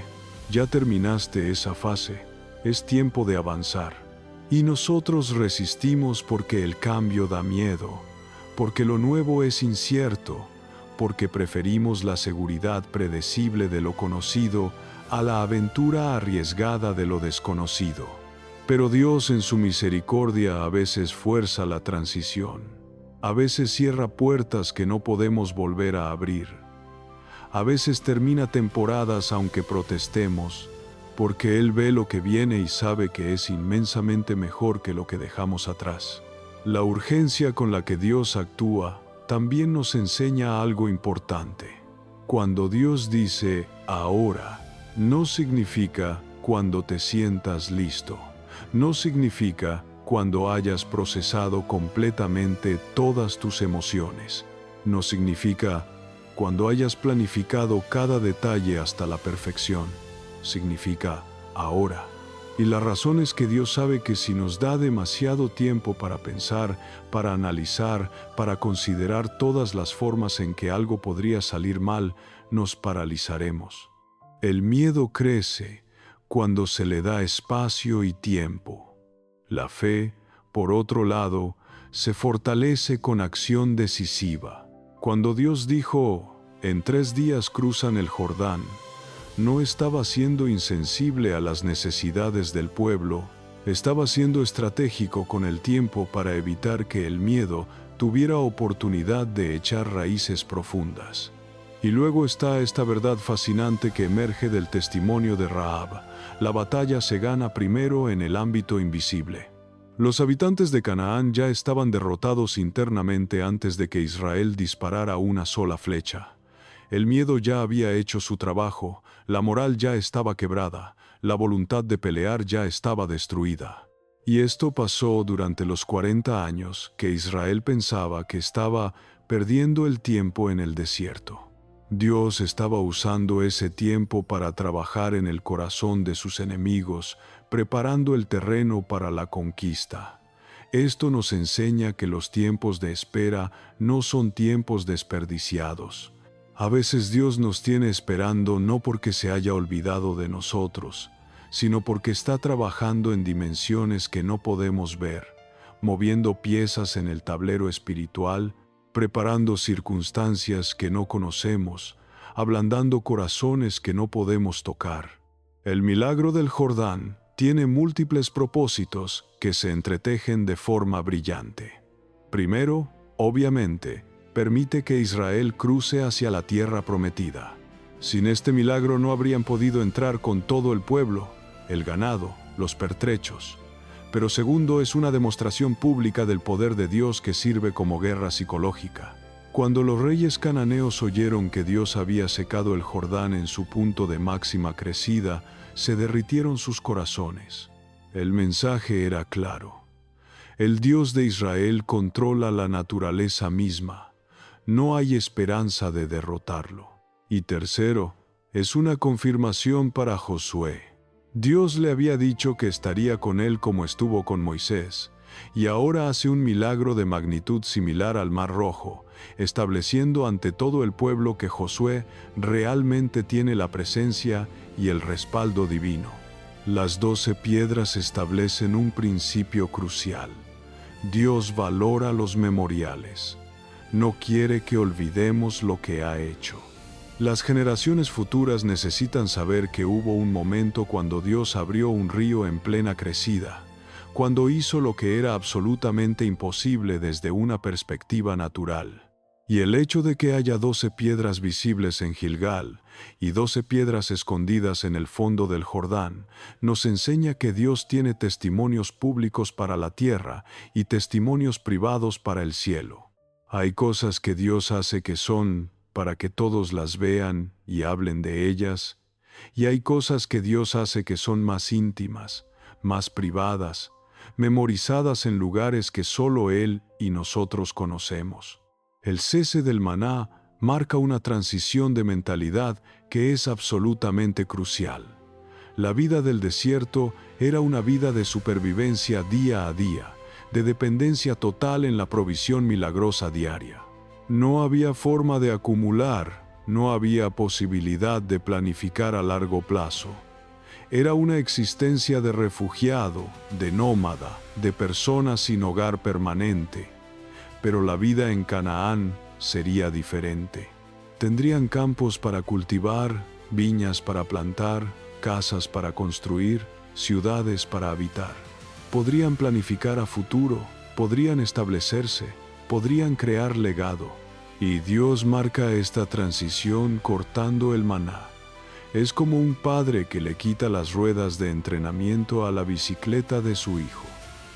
[SPEAKER 1] ya terminaste esa fase, es tiempo de avanzar. Y nosotros resistimos porque el cambio da miedo, porque lo nuevo es incierto, porque preferimos la seguridad predecible de lo conocido a la aventura arriesgada de lo desconocido. Pero Dios en su misericordia a veces fuerza la transición. A veces cierra puertas que no podemos volver a abrir. A veces termina temporadas aunque protestemos, porque Él ve lo que viene y sabe que es inmensamente mejor que lo que dejamos atrás. La urgencia con la que Dios actúa también nos enseña algo importante. Cuando Dios dice ahora, no significa cuando te sientas listo. No significa cuando hayas procesado completamente todas tus emociones. No significa cuando hayas planificado cada detalle hasta la perfección. Significa ahora. Y la razón es que Dios sabe que si nos da demasiado tiempo para pensar, para analizar, para considerar todas las formas en que algo podría salir mal, nos paralizaremos. El miedo crece cuando se le da espacio y tiempo. La fe, por otro lado, se fortalece con acción decisiva. Cuando Dios dijo, en 3 días cruzan el Jordán, no estaba siendo insensible a las necesidades del pueblo, estaba siendo estratégico con el tiempo para evitar que el miedo tuviera oportunidad de echar raíces profundas. Y luego está esta verdad fascinante que emerge del testimonio de Rahab. La batalla se gana primero en el ámbito invisible. Los habitantes de Canaán ya estaban derrotados internamente antes de que Israel disparara una sola flecha. El miedo ya había hecho su trabajo, la moral ya estaba quebrada, la voluntad de pelear ya estaba destruida. Y esto pasó durante los 40 años que Israel pensaba que estaba perdiendo el tiempo en el desierto. Dios estaba usando ese tiempo para trabajar en el corazón de sus enemigos, preparando el terreno para la conquista. Esto nos enseña que los tiempos de espera no son tiempos desperdiciados. A veces Dios nos tiene esperando no porque se haya olvidado de nosotros, sino porque está trabajando en dimensiones que no podemos ver, moviendo piezas en el tablero espiritual, preparando circunstancias que no conocemos, ablandando corazones que no podemos tocar. El milagro del Jordán tiene múltiples propósitos que se entretejen de forma brillante. Primero, obviamente, permite que Israel cruce hacia la tierra prometida. Sin este milagro no habrían podido entrar con todo el pueblo, el ganado, los pertrechos. Pero segundo, es una demostración pública del poder de Dios que sirve como guerra psicológica. Cuando los reyes cananeos oyeron que Dios había secado el Jordán en su punto de máxima crecida, se derritieron sus corazones. El mensaje era claro. El Dios de Israel controla la naturaleza misma. No hay esperanza de derrotarlo. Y tercero, es una confirmación para Josué. Dios le había dicho que estaría con él como estuvo con Moisés, y ahora hace un milagro de magnitud similar al Mar Rojo, estableciendo ante todo el pueblo que Josué realmente tiene la presencia y el respaldo divino. Las 12 piedras establecen un principio crucial. Dios valora los memoriales. No quiere que olvidemos lo que ha hecho. Las generaciones futuras necesitan saber que hubo un momento cuando Dios abrió un río en plena crecida, cuando hizo lo que era absolutamente imposible desde una perspectiva natural. Y el hecho de que haya 12 piedras visibles en Gilgal y 12 piedras escondidas en el fondo del Jordán, nos enseña que Dios tiene testimonios públicos para la tierra y testimonios privados para el cielo. Hay cosas que Dios hace que son para que todos las vean y hablen de ellas, y hay cosas que Dios hace que son más íntimas, más privadas, memorizadas en lugares que solo Él y nosotros conocemos. El cese del maná marca una transición de mentalidad que es absolutamente crucial. La vida del desierto era una vida de supervivencia día a día, de dependencia total en la provisión milagrosa diaria. No había forma de acumular, no había posibilidad de planificar a largo plazo. Era una existencia de refugiado, de nómada, de persona sin hogar permanente. Pero la vida en Canaán sería diferente. Tendrían campos para cultivar, viñas para plantar, casas para construir, ciudades para habitar. Podrían planificar a futuro, podrían establecerse, podrían crear legado. Y Dios marca esta transición cortando el maná. Es como un padre que le quita las ruedas de entrenamiento a la bicicleta de su hijo.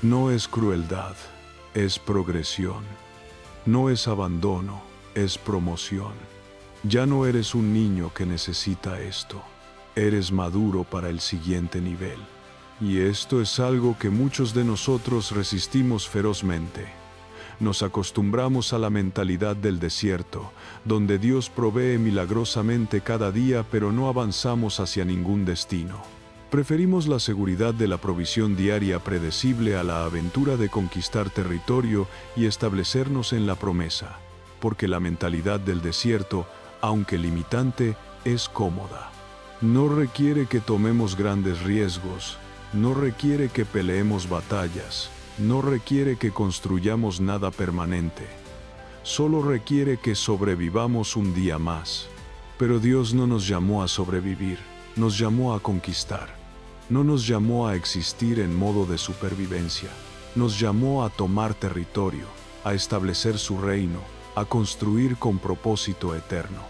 [SPEAKER 1] No es crueldad, es progresión. No es abandono, es promoción. Ya no eres un niño que necesita esto. Eres maduro para el siguiente nivel. Y esto es algo que muchos de nosotros resistimos ferozmente. Nos acostumbramos a la mentalidad del desierto, donde Dios provee milagrosamente cada día, pero no avanzamos hacia ningún destino. Preferimos la seguridad de la provisión diaria predecible a la aventura de conquistar territorio y establecernos en la promesa, porque la mentalidad del desierto, aunque limitante, es cómoda. No requiere que tomemos grandes riesgos, no requiere que peleemos batallas, no requiere que construyamos nada permanente. Solo requiere que sobrevivamos un día más. Pero Dios no nos llamó a sobrevivir, nos llamó a conquistar. No nos llamó a existir en modo de supervivencia. Nos llamó a tomar territorio, a establecer su reino, a construir con propósito eterno.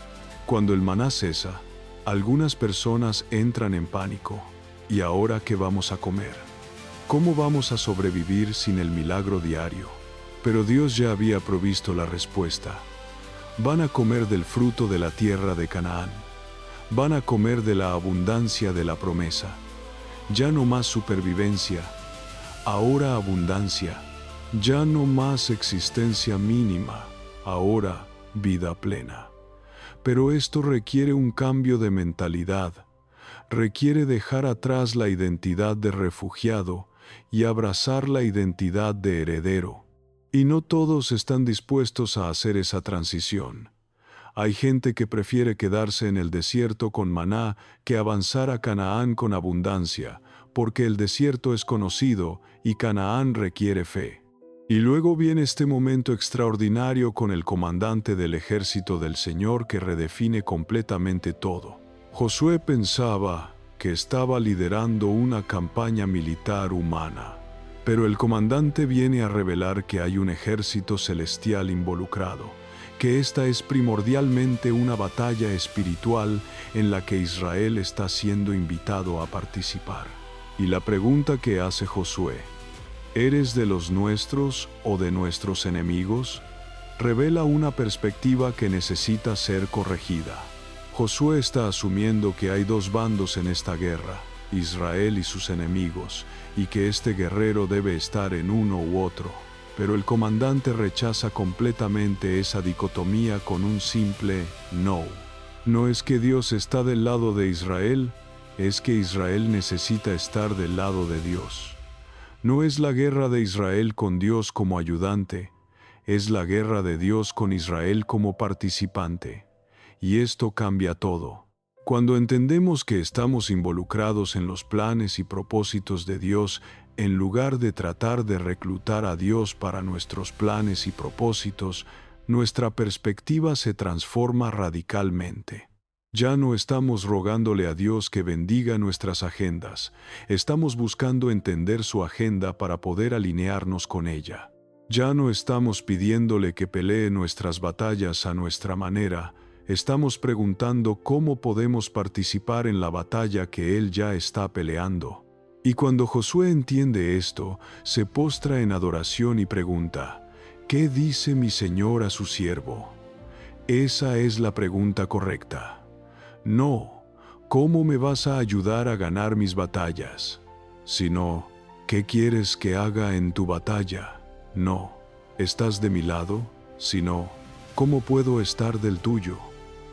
[SPEAKER 1] Cuando el maná cesa, algunas personas entran en pánico. ¿Y ahora qué vamos a comer? ¿Cómo vamos a sobrevivir sin el milagro diario? Pero Dios ya había provisto la respuesta. Van a comer del fruto de la tierra de Canaán. Van a comer de la abundancia de la promesa. Ya no más supervivencia, ahora abundancia. Ya no más existencia mínima, ahora vida plena. Pero esto requiere un cambio de mentalidad, requiere dejar atrás la identidad de refugiado y abrazar la identidad de heredero. Y no todos están dispuestos a hacer esa transición. Hay gente que prefiere quedarse en el desierto con maná que avanzar a Canaán con abundancia, porque el desierto es conocido y Canaán requiere fe. Y luego viene este momento extraordinario con el comandante del ejército del Señor que redefine completamente todo. Josué pensaba que estaba liderando una campaña militar humana, pero el comandante viene a revelar que hay un ejército celestial involucrado, que esta es primordialmente una batalla espiritual en la que Israel está siendo invitado a participar. Y la pregunta que hace Josué, ¿eres de los nuestros o de nuestros enemigos?, revela una perspectiva que necesita ser corregida. Josué está asumiendo que hay dos bandos en esta guerra, Israel y sus enemigos, y que este guerrero debe estar en uno u otro. Pero el comandante rechaza completamente esa dicotomía con un simple no. No es que Dios está del lado de Israel, es que Israel necesita estar del lado de Dios. No es la guerra de Israel con Dios como ayudante, es la guerra de Dios con Israel como participante. Y esto cambia todo. Cuando entendemos que estamos involucrados en los planes y propósitos de Dios, en lugar de tratar de reclutar a Dios para nuestros planes y propósitos, nuestra perspectiva se transforma radicalmente. Ya no estamos rogándole a Dios que bendiga nuestras agendas, estamos buscando entender su agenda para poder alinearnos con ella. Ya no estamos pidiéndole que pelee nuestras batallas a nuestra manera, estamos preguntando cómo podemos participar en la batalla que Él ya está peleando. Y cuando Josué entiende esto, se postra en adoración y pregunta, ¿qué dice mi Señor a su siervo? Esa es la pregunta correcta. No, ¿cómo me vas a ayudar a ganar mis batallas? Sino, ¿qué quieres que haga en tu batalla? No, ¿estás de mi lado? Sino, ¿cómo puedo estar del tuyo?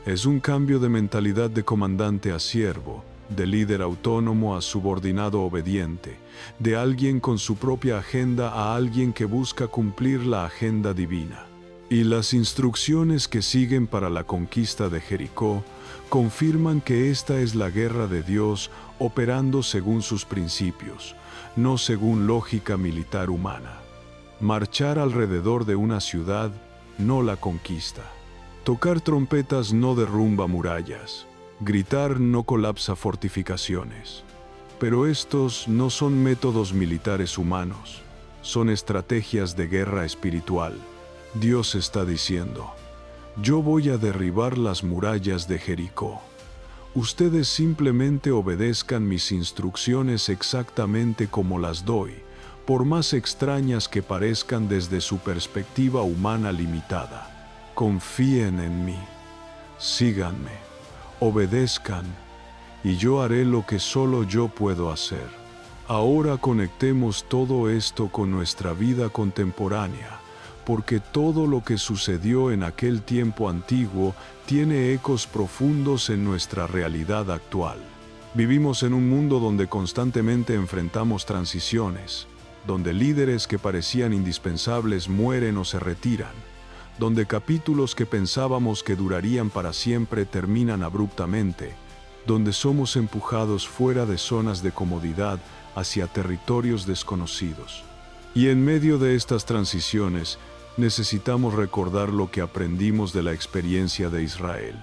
[SPEAKER 1] Es un cambio de mentalidad de comandante a siervo, de líder autónomo a subordinado obediente, de alguien con su propia agenda a alguien que busca cumplir la agenda divina. Y las instrucciones que siguen para la conquista de Jericó confirman que esta es la guerra de Dios operando según sus principios, no según lógica militar humana. Marchar alrededor de una ciudad no la conquista. Tocar trompetas no derrumba murallas. Gritar no colapsa fortificaciones. Pero estos no son métodos militares humanos, son estrategias de guerra espiritual. Dios está diciendo, yo voy a derribar las murallas de Jericó. Ustedes simplemente obedezcan mis instrucciones exactamente como las doy, por más extrañas que parezcan desde su perspectiva humana limitada. Confíen en mí, síganme, obedezcan, y yo haré lo que solo yo puedo hacer. Ahora conectemos todo esto con nuestra vida contemporánea, porque todo lo que sucedió en aquel tiempo antiguo tiene ecos profundos en nuestra realidad actual. Vivimos en un mundo donde constantemente enfrentamos transiciones, donde líderes que parecían indispensables mueren o se retiran, donde capítulos que pensábamos que durarían para siempre terminan abruptamente, donde somos empujados fuera de zonas de comodidad hacia territorios desconocidos. Y en medio de estas transiciones, necesitamos recordar lo que aprendimos de la experiencia de Israel.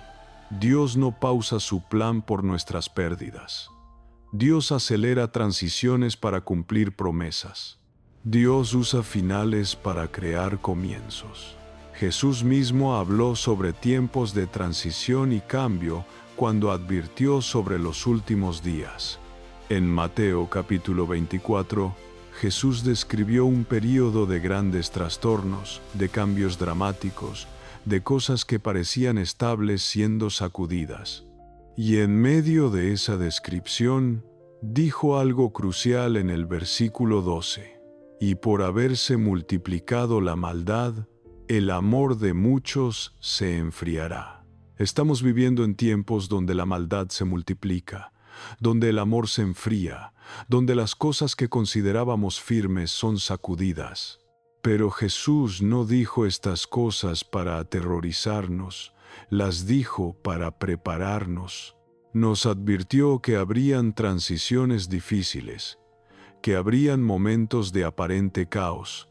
[SPEAKER 1] Dios no pausa su plan por nuestras pérdidas. Dios acelera transiciones para cumplir promesas. Dios usa finales para crear comienzos. Jesús mismo habló sobre tiempos de transición y cambio cuando advirtió sobre los últimos días. En Mateo capítulo 24, Jesús describió un período de grandes trastornos, de cambios dramáticos, de cosas que parecían estables siendo sacudidas. Y en medio de esa descripción, dijo algo crucial en el versículo 12. Y por haberse multiplicado la maldad, el amor de muchos se enfriará. Estamos viviendo en tiempos donde la maldad se multiplica, donde el amor se enfría, donde las cosas que considerábamos firmes son sacudidas. Pero Jesús no dijo estas cosas para aterrorizarnos, las dijo para prepararnos. Nos advirtió que habrían transiciones difíciles, que habrían momentos de aparente caos,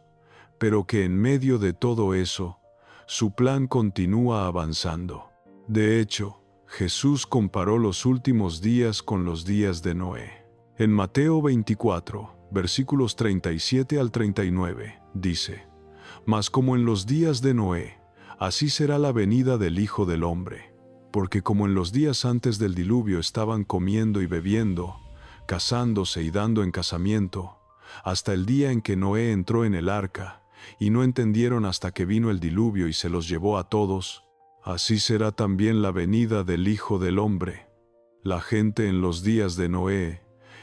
[SPEAKER 1] pero que en medio de todo eso, su plan continúa avanzando. De hecho, Jesús comparó los últimos días con los días de Noé. En Mateo 24, versículos 37 al 39, dice: Mas como en los días de Noé, así será la venida del Hijo del Hombre. Porque como en los días antes del diluvio estaban comiendo y bebiendo, casándose y dando en casamiento, hasta el día en que Noé entró en el arca, y no entendieron hasta que vino el diluvio y se los llevó a todos, así será también la venida del Hijo del Hombre. La gente en los días de Noé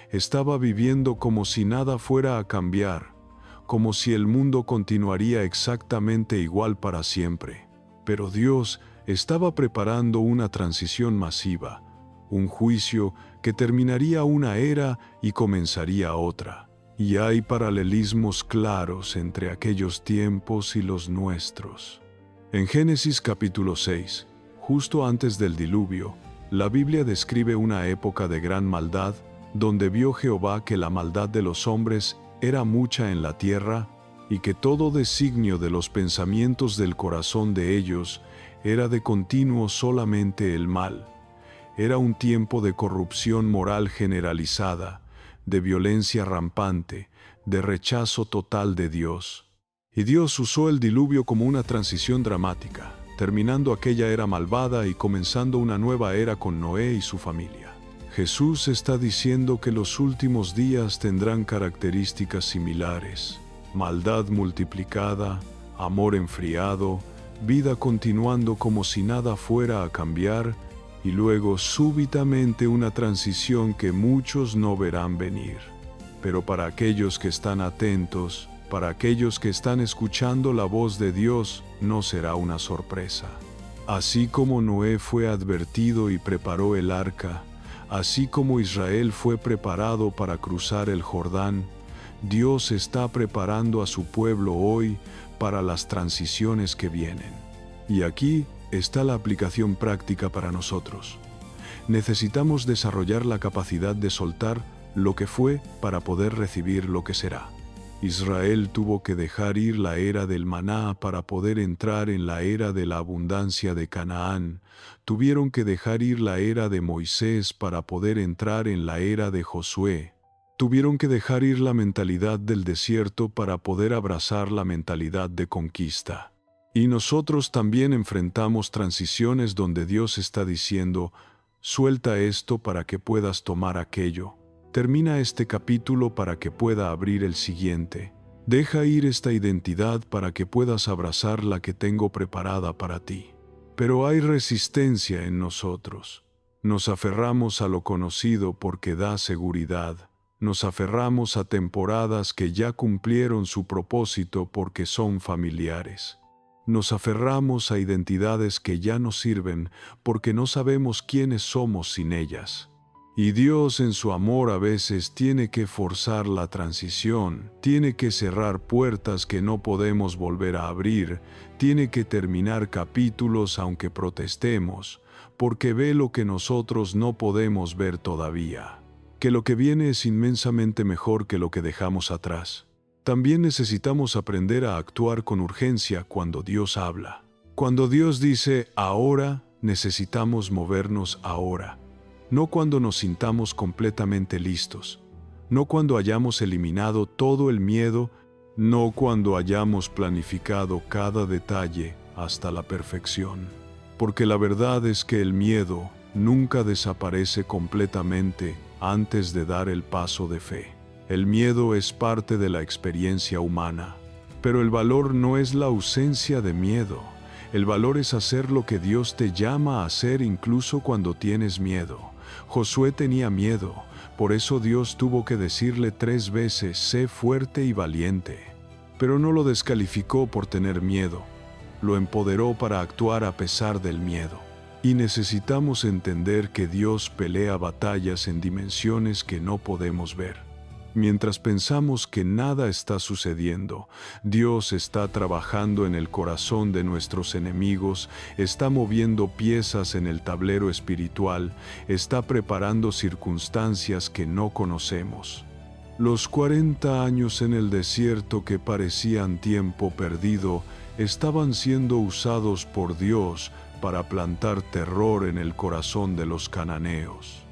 [SPEAKER 1] estaba viviendo como si nada fuera a cambiar, como si el mundo continuaría exactamente igual para siempre. Pero Dios estaba preparando una transición masiva, un juicio que terminaría una era y comenzaría otra. Y hay paralelismos claros entre aquellos tiempos y los nuestros. En Génesis capítulo 6, justo antes del diluvio, la Biblia describe una época de gran maldad, donde vio Jehová que la maldad de los hombres era mucha en la tierra, y que todo designio de los pensamientos del corazón de ellos era de continuo solamente el mal. Era un tiempo de corrupción moral generalizada, de violencia rampante, de rechazo total de Dios. Y Dios usó el diluvio como una transición dramática, terminando aquella era malvada y comenzando una nueva era con Noé y su familia. Jesús está diciendo que los últimos días tendrán características similares: maldad multiplicada, amor enfriado, vida continuando como si nada fuera a cambiar, y luego súbitamente una transición que muchos no verán venir. Pero para aquellos que están atentos, para aquellos que están escuchando la voz de Dios, no será una sorpresa. Así como Noé fue advertido y preparó el arca, así como Israel fue preparado para cruzar el Jordán, Dios está preparando a su pueblo hoy para las transiciones que vienen. Y aquí está la aplicación práctica para nosotros. Necesitamos desarrollar la capacidad de soltar lo que fue para poder recibir lo que será. Israel tuvo que dejar ir la era del maná para poder entrar en la era de la abundancia de Canaán. Tuvieron que dejar ir la era de Moisés para poder entrar en la era de Josué. Tuvieron que dejar ir la mentalidad del desierto para poder abrazar la mentalidad de conquista. Y nosotros también enfrentamos transiciones donde Dios está diciendo: suelta esto para que puedas tomar aquello. Termina este capítulo para que pueda abrir el siguiente. Deja ir esta identidad para que puedas abrazar la que tengo preparada para ti. Pero hay resistencia en nosotros. Nos aferramos a lo conocido porque da seguridad. Nos aferramos a temporadas que ya cumplieron su propósito porque son familiares. Nos aferramos a identidades que ya no sirven porque no sabemos quiénes somos sin ellas. Y Dios en su amor a veces tiene que forzar la transición, tiene que cerrar puertas que no podemos volver a abrir, tiene que terminar capítulos aunque protestemos, porque ve lo que nosotros no podemos ver todavía, que lo que viene es inmensamente mejor que lo que dejamos atrás. También necesitamos aprender a actuar con urgencia cuando Dios habla. Cuando Dios dice ahora, necesitamos movernos ahora. No cuando nos sintamos completamente listos, no cuando hayamos eliminado todo el miedo, no cuando hayamos planificado cada detalle hasta la perfección. Porque la verdad es que el miedo nunca desaparece completamente antes de dar el paso de fe. El miedo es parte de la experiencia humana, pero el valor no es la ausencia de miedo. El valor es hacer lo que Dios te llama a hacer incluso cuando tienes miedo. Josué tenía miedo, por eso Dios tuvo que decirle 3 veces: sé fuerte y valiente. Pero no lo descalificó por tener miedo, lo empoderó para actuar a pesar del miedo. Y necesitamos entender que Dios pelea batallas en dimensiones que no podemos ver. Mientras pensamos que nada está sucediendo, Dios está trabajando en el corazón de nuestros enemigos, está moviendo piezas en el tablero espiritual, está preparando circunstancias que no conocemos. Los 40 años en el desierto que parecían tiempo perdido, estaban siendo usados por Dios para plantar terror en el corazón de los cananeos.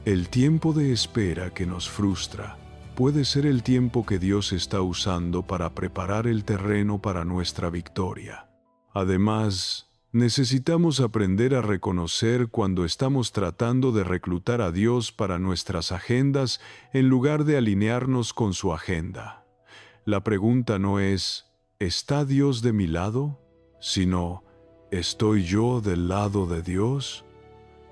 [SPEAKER 1] El tiempo de espera que nos frustra puede ser el tiempo que Dios está usando para preparar el terreno para nuestra victoria. Además, necesitamos aprender a reconocer cuando estamos tratando de reclutar a Dios para nuestras agendas en lugar de alinearnos con su agenda. La pregunta no es, ¿está Dios de mi lado? Sino, ¿estoy yo del lado de Dios?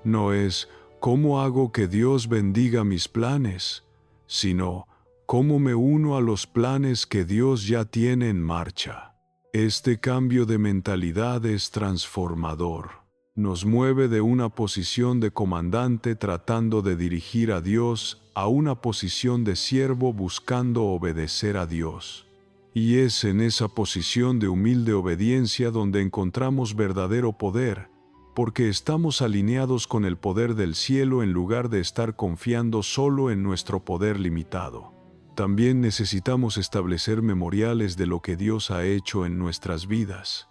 [SPEAKER 1] No es, ¿cómo hago que Dios bendiga mis planes? Sino, ¿cómo me uno a los planes que Dios ya tiene en marcha? Este cambio de mentalidad es transformador. Nos mueve de una posición de comandante tratando de dirigir a Dios a una posición de siervo buscando obedecer a Dios. Y es en esa posición de humilde obediencia donde encontramos verdadero poder, porque estamos alineados con el poder del cielo en lugar de estar confiando solo en nuestro poder limitado. También necesitamos establecer memoriales de lo que Dios ha hecho en nuestras vidas.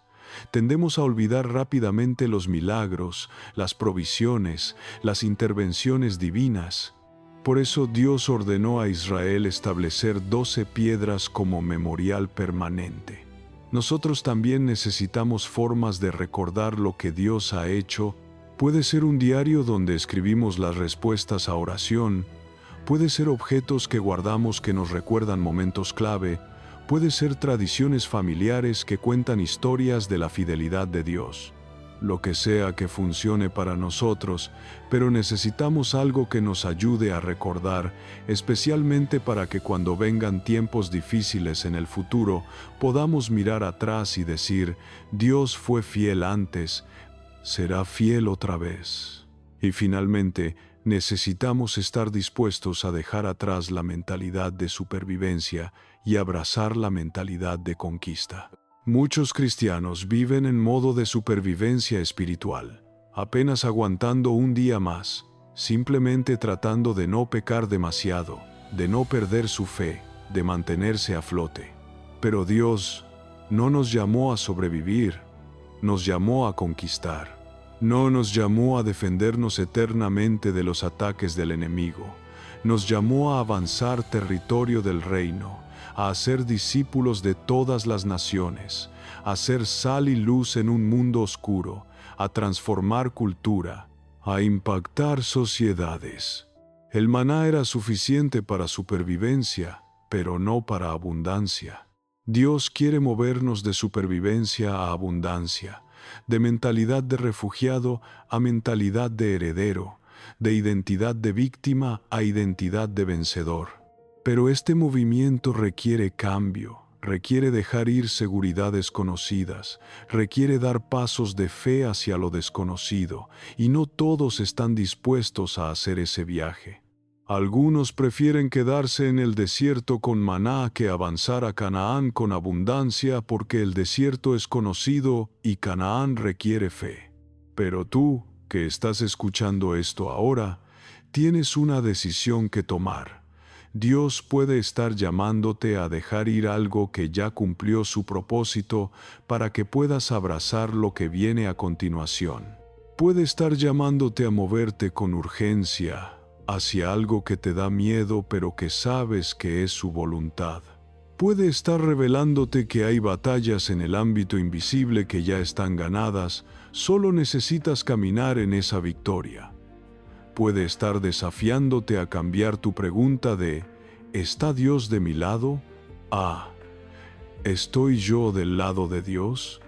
[SPEAKER 1] Tendemos a olvidar rápidamente los milagros, las provisiones, las intervenciones divinas. Por eso Dios ordenó a Israel establecer 12 piedras como memorial permanente. Nosotros también necesitamos formas de recordar lo que Dios ha hecho. Puede ser un diario donde escribimos las respuestas a oración, puede ser objetos que guardamos que nos recuerdan momentos clave, puede ser tradiciones familiares que cuentan historias de la fidelidad de Dios. Lo que sea que funcione para nosotros, pero necesitamos algo que nos ayude a recordar, especialmente para que cuando vengan tiempos difíciles en el futuro, podamos mirar atrás y decir, Dios fue fiel antes, será fiel otra vez. Y finalmente, necesitamos estar dispuestos a dejar atrás la mentalidad de supervivencia y abrazar la mentalidad de conquista. Muchos cristianos viven en modo de supervivencia espiritual, apenas aguantando un día más, simplemente tratando de no pecar demasiado, de no perder su fe, de mantenerse a flote. Pero Dios no nos llamó a sobrevivir, nos llamó a conquistar. No nos llamó a defendernos eternamente de los ataques del enemigo. Nos llamó a avanzar territorio del reino, a ser discípulos de todas las naciones, a ser sal y luz en un mundo oscuro, a transformar cultura, a impactar sociedades. El maná era suficiente para supervivencia, pero no para abundancia. Dios quiere movernos de supervivencia a abundancia, de mentalidad de refugiado a mentalidad de heredero, de identidad de víctima a identidad de vencedor. Pero este movimiento requiere cambio, requiere dejar ir seguridades conocidas, requiere dar pasos de fe hacia lo desconocido, y no todos están dispuestos a hacer ese viaje. Algunos prefieren quedarse en el desierto con maná que avanzar a Canaán con abundancia porque el desierto es conocido y Canaán requiere fe. Pero tú, que estás escuchando esto ahora, tienes una decisión que tomar. Dios puede estar llamándote a dejar ir algo que ya cumplió su propósito para que puedas abrazar lo que viene a continuación. Puede estar llamándote a moverte con urgencia hacia algo que te da miedo pero que sabes que es su voluntad. Puede estar revelándote que hay batallas en el ámbito invisible que ya están ganadas, solo necesitas caminar en esa victoria. Puede estar desafiándote a cambiar tu pregunta de ¿está Dios de mi lado? a ¿estoy yo del lado de Dios?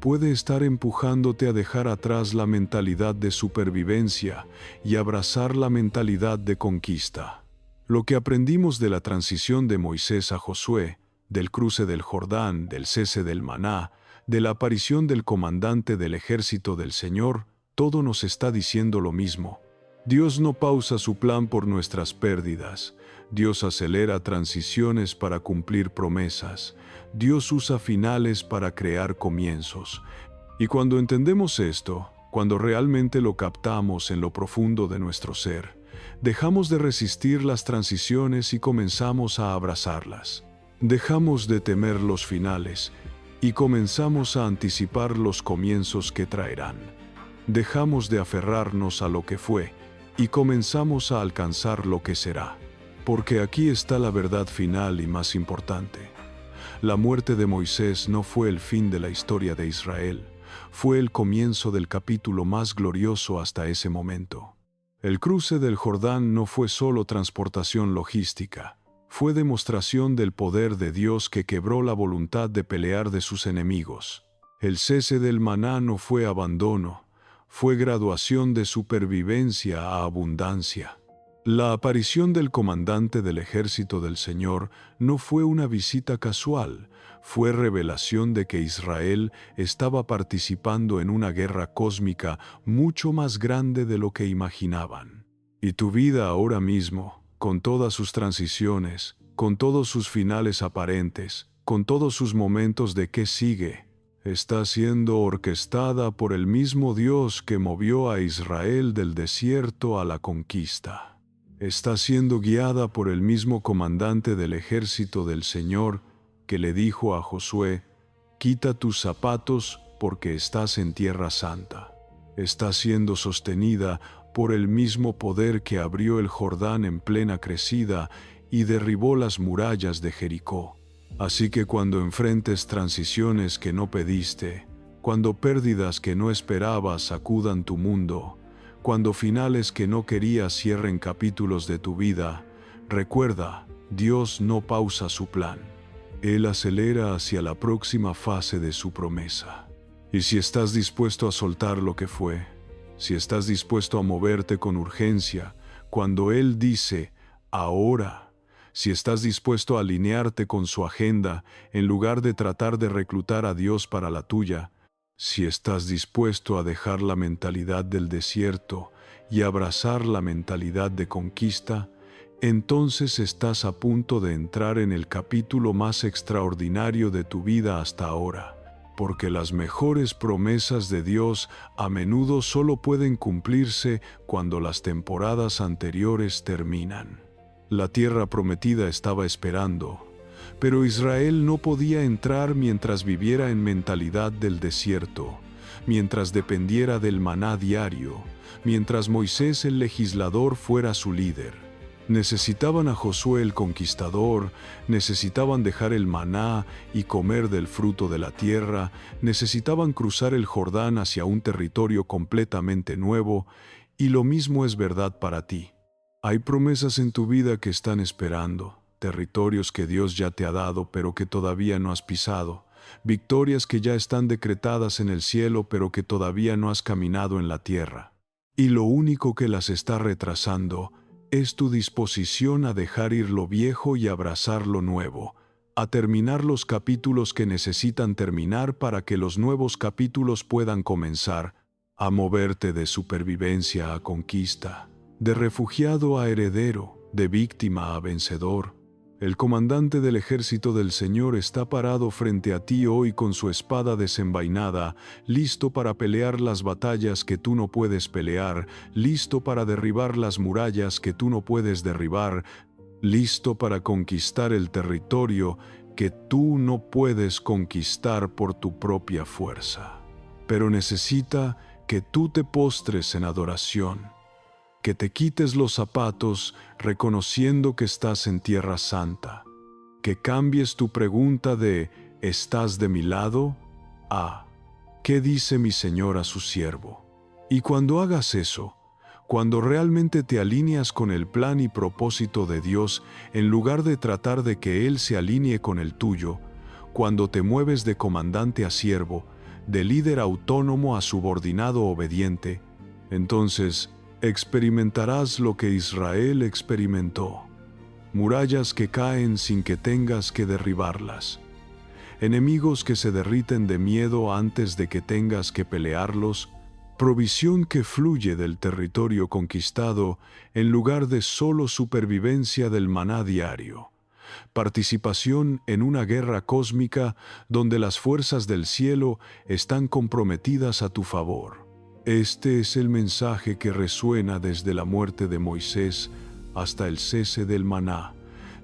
[SPEAKER 1] Puede estar empujándote a dejar atrás la mentalidad de supervivencia y abrazar la mentalidad de conquista. Lo que aprendimos de la transición de Moisés a Josué, del cruce del Jordán, del cese del maná, de la aparición del comandante del ejército del Señor, todo nos está diciendo lo mismo. Dios no pausa su plan por nuestras pérdidas. Dios acelera transiciones para cumplir promesas. Dios usa finales para crear comienzos. Y cuando entendemos esto, cuando realmente lo captamos en lo profundo de nuestro ser, dejamos de resistir las transiciones y comenzamos a abrazarlas. Dejamos de temer los finales y comenzamos a anticipar los comienzos que traerán. Dejamos de aferrarnos a lo que fue y comenzamos a alcanzar lo que será. Porque aquí está la verdad final y más importante. La muerte de Moisés no fue el fin de la historia de Israel, fue el comienzo del capítulo más glorioso hasta ese momento. El cruce del Jordán no fue solo transportación logística, fue demostración del poder de Dios que quebró la voluntad de pelear de sus enemigos. El cese del maná no fue abandono, fue graduación de supervivencia a abundancia. La aparición del comandante del ejército del Señor no fue una visita casual, fue revelación de que Israel estaba participando en una guerra cósmica mucho más grande de lo que imaginaban. Y tu vida ahora mismo, con todas sus transiciones, con todos sus finales aparentes, con todos sus momentos de qué sigue, está siendo orquestada por el mismo Dios que movió a Israel del desierto a la conquista. Está siendo guiada por el mismo comandante del ejército del Señor que le dijo a Josué: «Quita tus zapatos porque estás en tierra santa». Está siendo sostenida por el mismo poder que abrió el Jordán en plena crecida y derribó las murallas de Jericó. Así que cuando enfrentes transiciones que no pediste, cuando pérdidas que no esperabas sacudan tu mundo, cuando finales que no querías cierren capítulos de tu vida, recuerda, Dios no pausa su plan. Él acelera hacia la próxima fase de su promesa. Y si estás dispuesto a soltar lo que fue, si estás dispuesto a moverte con urgencia, cuando Él dice, ahora, si estás dispuesto a alinearte con su agenda en lugar de tratar de reclutar a Dios para la tuya, si estás dispuesto a dejar la mentalidad del desierto y abrazar la mentalidad de conquista, entonces estás a punto de entrar en el capítulo más extraordinario de tu vida hasta ahora, porque las mejores promesas de Dios a menudo solo pueden cumplirse cuando las temporadas anteriores terminan. La tierra prometida estaba esperando, pero Israel no podía entrar mientras viviera en mentalidad del desierto, mientras dependiera del maná diario, mientras Moisés el legislador fuera su líder. Necesitaban a Josué el conquistador, necesitaban dejar el maná y comer del fruto de la tierra, necesitaban cruzar el Jordán hacia un territorio completamente nuevo, y lo mismo es verdad para ti. Hay promesas en tu vida que están esperando, territorios que Dios ya te ha dado pero que todavía no has pisado, victorias que ya están decretadas en el cielo pero que todavía no has caminado en la tierra. Y lo único que las está retrasando es tu disposición a dejar ir lo viejo y abrazar lo nuevo, a terminar los capítulos que necesitan terminar para que los nuevos capítulos puedan comenzar, a moverte de supervivencia a conquista, de refugiado a heredero, de víctima a vencedor. El comandante del ejército del Señor está parado frente a ti hoy con su espada desenvainada, listo para pelear las batallas que tú no puedes pelear, listo para derribar las murallas que tú no puedes derribar, listo para conquistar el territorio que tú no puedes conquistar por tu propia fuerza. Pero necesita que tú te postres en adoración, que te quites los zapatos reconociendo que estás en tierra santa, que cambies tu pregunta de ¿estás de mi lado? A ¿qué dice mi Señor a su siervo? Y cuando hagas eso, cuando realmente te alineas con el plan y propósito de Dios en lugar de tratar de que Él se alinee con el tuyo, cuando te mueves de comandante a siervo, de líder autónomo a subordinado obediente, entonces experimentarás lo que Israel experimentó: murallas que caen sin que tengas que derribarlas, enemigos que se derriten de miedo antes de que tengas que pelearlos, provisión que fluye del territorio conquistado en lugar de solo supervivencia del maná diario, participación en una guerra cósmica donde las fuerzas del cielo están comprometidas a tu favor. Este es el mensaje que resuena desde la muerte de Moisés hasta el cese del maná,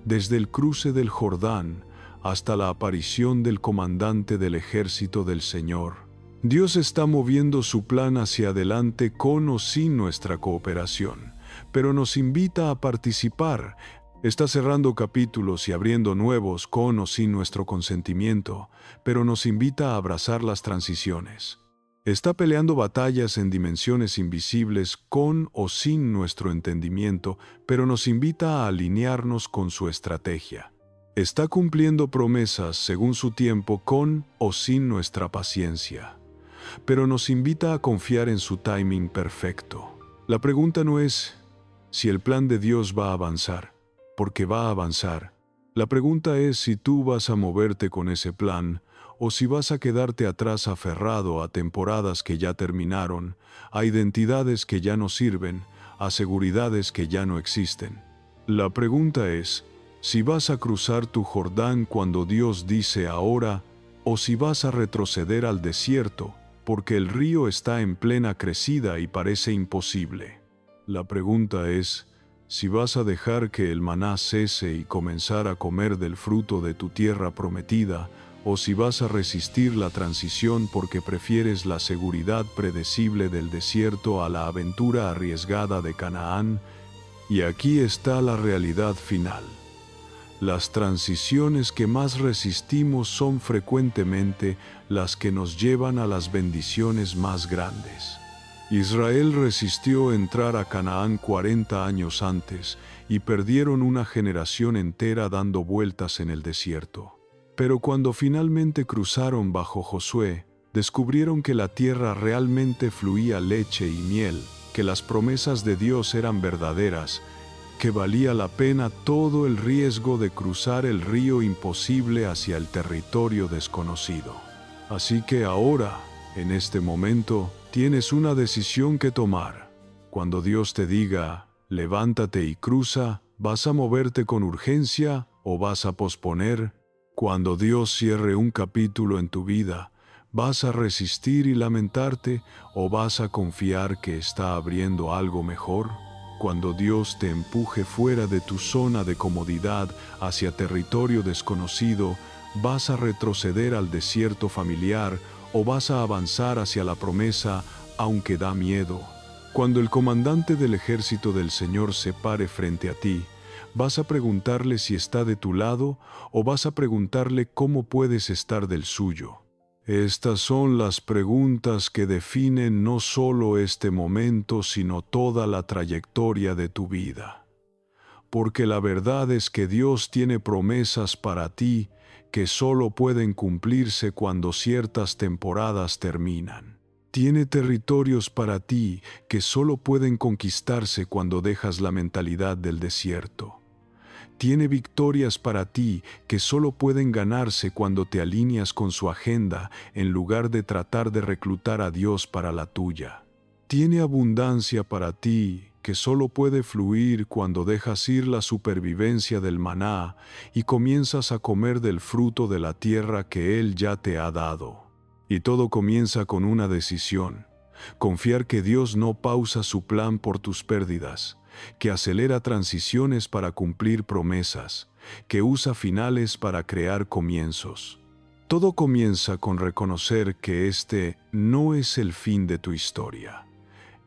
[SPEAKER 1] desde el cruce del Jordán hasta la aparición del comandante del ejército del Señor. Dios está moviendo su plan hacia adelante con o sin nuestra cooperación, pero nos invita a participar. Está cerrando capítulos y abriendo nuevos con o sin nuestro consentimiento, pero nos invita a abrazar las transiciones. Está peleando batallas en dimensiones invisibles con o sin nuestro entendimiento, pero nos invita a alinearnos con su estrategia. Está cumpliendo promesas según su tiempo con o sin nuestra paciencia, pero nos invita a confiar en su timing perfecto. La pregunta no es si el plan de Dios va a avanzar, porque va a avanzar. La pregunta es si tú vas a moverte con ese plan, o si vas a quedarte atrás aferrado a temporadas que ya terminaron, a identidades que ya no sirven, a seguridades que ya no existen. La pregunta es si vas a cruzar tu Jordán cuando Dios dice ahora, o si vas a retroceder al desierto, porque el río está en plena crecida y parece imposible. La pregunta es si vas a dejar que el maná cese y comenzar a comer del fruto de tu tierra prometida, o si vas a resistir la transición porque prefieres la seguridad predecible del desierto a la aventura arriesgada de Canaán. Y aquí está la realidad final. Las transiciones que más resistimos son frecuentemente las que nos llevan a las bendiciones más grandes. Israel resistió entrar a Canaán 40 años antes y perdieron una generación entera dando vueltas en el desierto. Pero cuando finalmente cruzaron bajo Josué, descubrieron que la tierra realmente fluía leche y miel, que las promesas de Dios eran verdaderas, que valía la pena todo el riesgo de cruzar el río imposible hacia el territorio desconocido. Así que ahora, en este momento, tienes una decisión que tomar. Cuando Dios te diga, levántate y cruza, ¿vas a moverte con urgencia o vas a posponer? Cuando Dios cierre un capítulo en tu vida, ¿vas a resistir y lamentarte o vas a confiar que está abriendo algo mejor? Cuando Dios te empuje fuera de tu zona de comodidad hacia territorio desconocido, ¿vas a retroceder al desierto familiar o vas a avanzar hacia la promesa, aunque da miedo? Cuando el comandante del ejército del Señor se pare frente a ti, ¿vas a preguntarle si está de tu lado o vas a preguntarle cómo puedes estar del suyo? Estas son las preguntas que definen no solo este momento, sino toda la trayectoria de tu vida. Porque la verdad es que Dios tiene promesas para ti que solo pueden cumplirse cuando ciertas temporadas terminan. Tiene territorios para ti que solo pueden conquistarse cuando dejas la mentalidad del desierto. Tiene victorias para ti que solo pueden ganarse cuando te alineas con su agenda en lugar de tratar de reclutar a Dios para la tuya. Tiene abundancia para ti que solo puede fluir cuando dejas ir la supervivencia del maná y comienzas a comer del fruto de la tierra que Él ya te ha dado. Y todo comienza con una decisión: confiar que Dios no pausa su plan por tus pérdidas, que acelera transiciones para cumplir promesas, que usa finales para crear comienzos. Todo comienza con reconocer que este no es el fin de tu historia,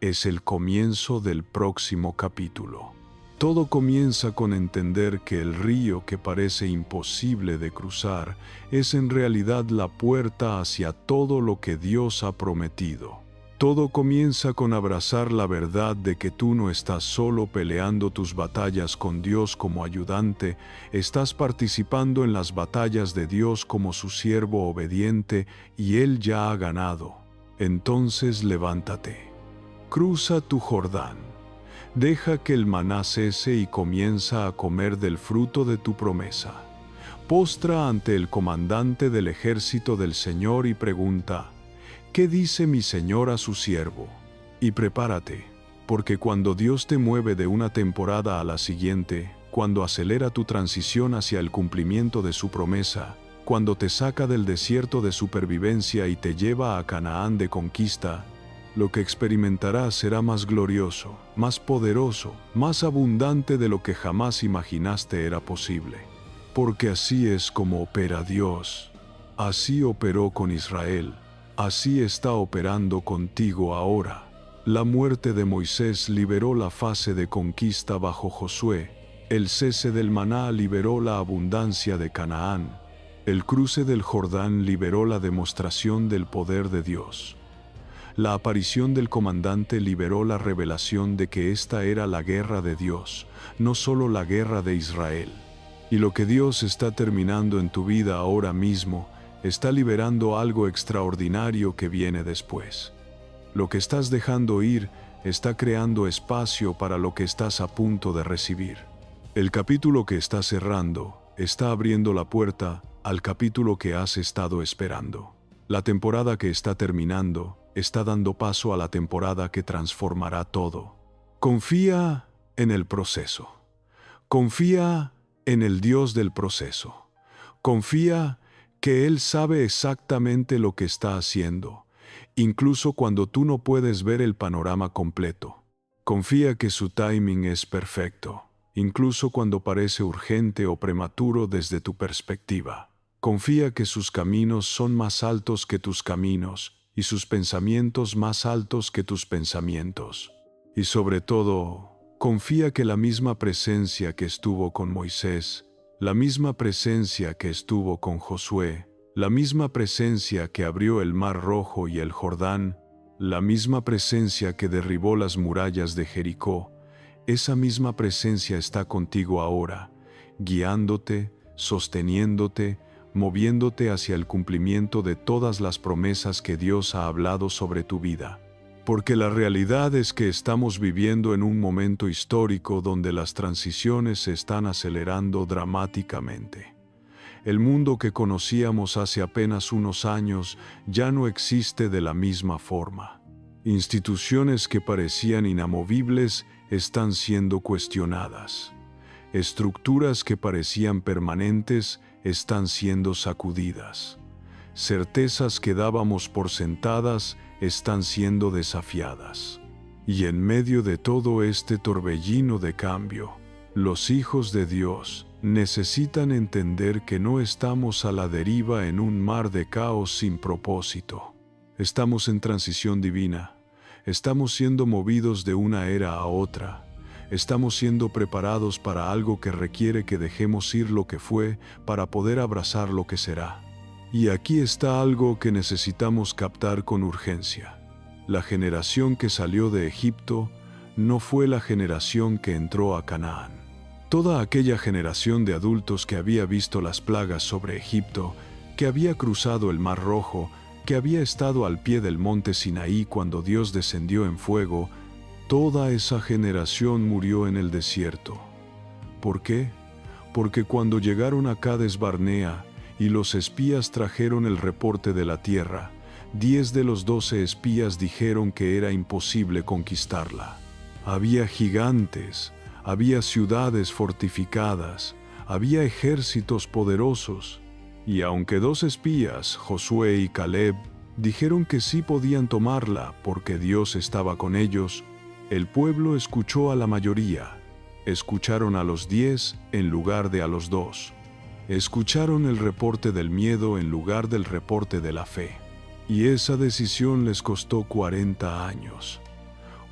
[SPEAKER 1] es el comienzo del próximo capítulo. Todo comienza con entender que el río que parece imposible de cruzar es en realidad la puerta hacia todo lo que Dios ha prometido. Todo comienza con abrazar la verdad de que tú no estás solo peleando tus batallas con Dios como ayudante, estás participando en las batallas de Dios como su siervo obediente y Él ya ha ganado. Entonces levántate, cruza tu Jordán, deja que el maná cese y comienza a comer del fruto de tu promesa. Postra ante el comandante del ejército del Señor y pregunta: ¿Qué dice mi Señor a su siervo? Y prepárate, porque cuando Dios te mueve de una temporada a la siguiente, cuando acelera tu transición hacia el cumplimiento de su promesa, cuando te saca del desierto de supervivencia y te lleva a Canaán de conquista, lo que experimentarás será más glorioso, más poderoso, más abundante de lo que jamás imaginaste era posible. Porque así es como opera Dios. Así operó con Israel. Así está operando contigo ahora. La muerte de Moisés liberó la fase de conquista bajo Josué. El cese del maná liberó la abundancia de Canaán. El cruce del Jordán liberó la demostración del poder de Dios. La aparición del comandante liberó la revelación de que esta era la guerra de Dios, no solo la guerra de Israel. Y lo que Dios está terminando en tu vida ahora mismo, está liberando algo extraordinario que viene después. Lo que estás dejando ir está creando espacio para lo que estás a punto de recibir. El capítulo que está cerrando está abriendo la puerta al capítulo que has estado esperando. La temporada que está terminando está dando paso a la temporada que transformará todo. Confía en el proceso. Confía en el Dios del proceso. Confía que Él sabe exactamente lo que está haciendo, incluso cuando tú no puedes ver el panorama completo. Confía que su timing es perfecto, incluso cuando parece urgente o prematuro desde tu perspectiva. Confía que sus caminos son más altos que tus caminos y sus pensamientos más altos que tus pensamientos. Y sobre todo, confía que la misma presencia que estuvo con Moisés, la misma presencia que estuvo con Josué, la misma presencia que abrió el Mar Rojo y el Jordán, la misma presencia que derribó las murallas de Jericó, esa misma presencia está contigo ahora, guiándote, sosteniéndote, moviéndote hacia el cumplimiento de todas las promesas que Dios ha hablado sobre tu vida. Porque la realidad es que estamos viviendo en un momento histórico donde las transiciones se están acelerando dramáticamente. El mundo que conocíamos hace apenas unos años ya no existe de la misma forma. Instituciones que parecían inamovibles están siendo cuestionadas. Estructuras que parecían permanentes están siendo sacudidas. Certezas que dábamos por sentadas están siendo desafiadas. Y en medio de todo este torbellino de cambio, los hijos de Dios necesitan entender que no estamos a la deriva en un mar de caos sin propósito. Estamos en transición divina. Estamos siendo movidos de una era a otra. Estamos siendo preparados para algo que requiere que dejemos ir lo que fue para poder abrazar lo que será. Y aquí está algo que necesitamos captar con urgencia. La generación que salió de Egipto no fue la generación que entró a Canaán. Toda aquella generación de adultos que había visto las plagas sobre Egipto, que había cruzado el Mar Rojo, que había estado al pie del monte Sinaí cuando Dios descendió en fuego, toda esa generación murió en el desierto. ¿Por qué? Porque cuando llegaron a Cades Barnea y los espías trajeron el reporte de la tierra, 10 de los 12 espías dijeron que era imposible conquistarla. Había gigantes, había ciudades fortificadas, había ejércitos poderosos, y aunque 2 espías, Josué y Caleb, dijeron que sí podían tomarla porque Dios estaba con ellos, el pueblo escuchó a la mayoría. Escucharon a los 10 en lugar de a los 2. Escucharon el reporte del miedo en lugar del reporte de la fe. Y esa decisión les costó 40 años.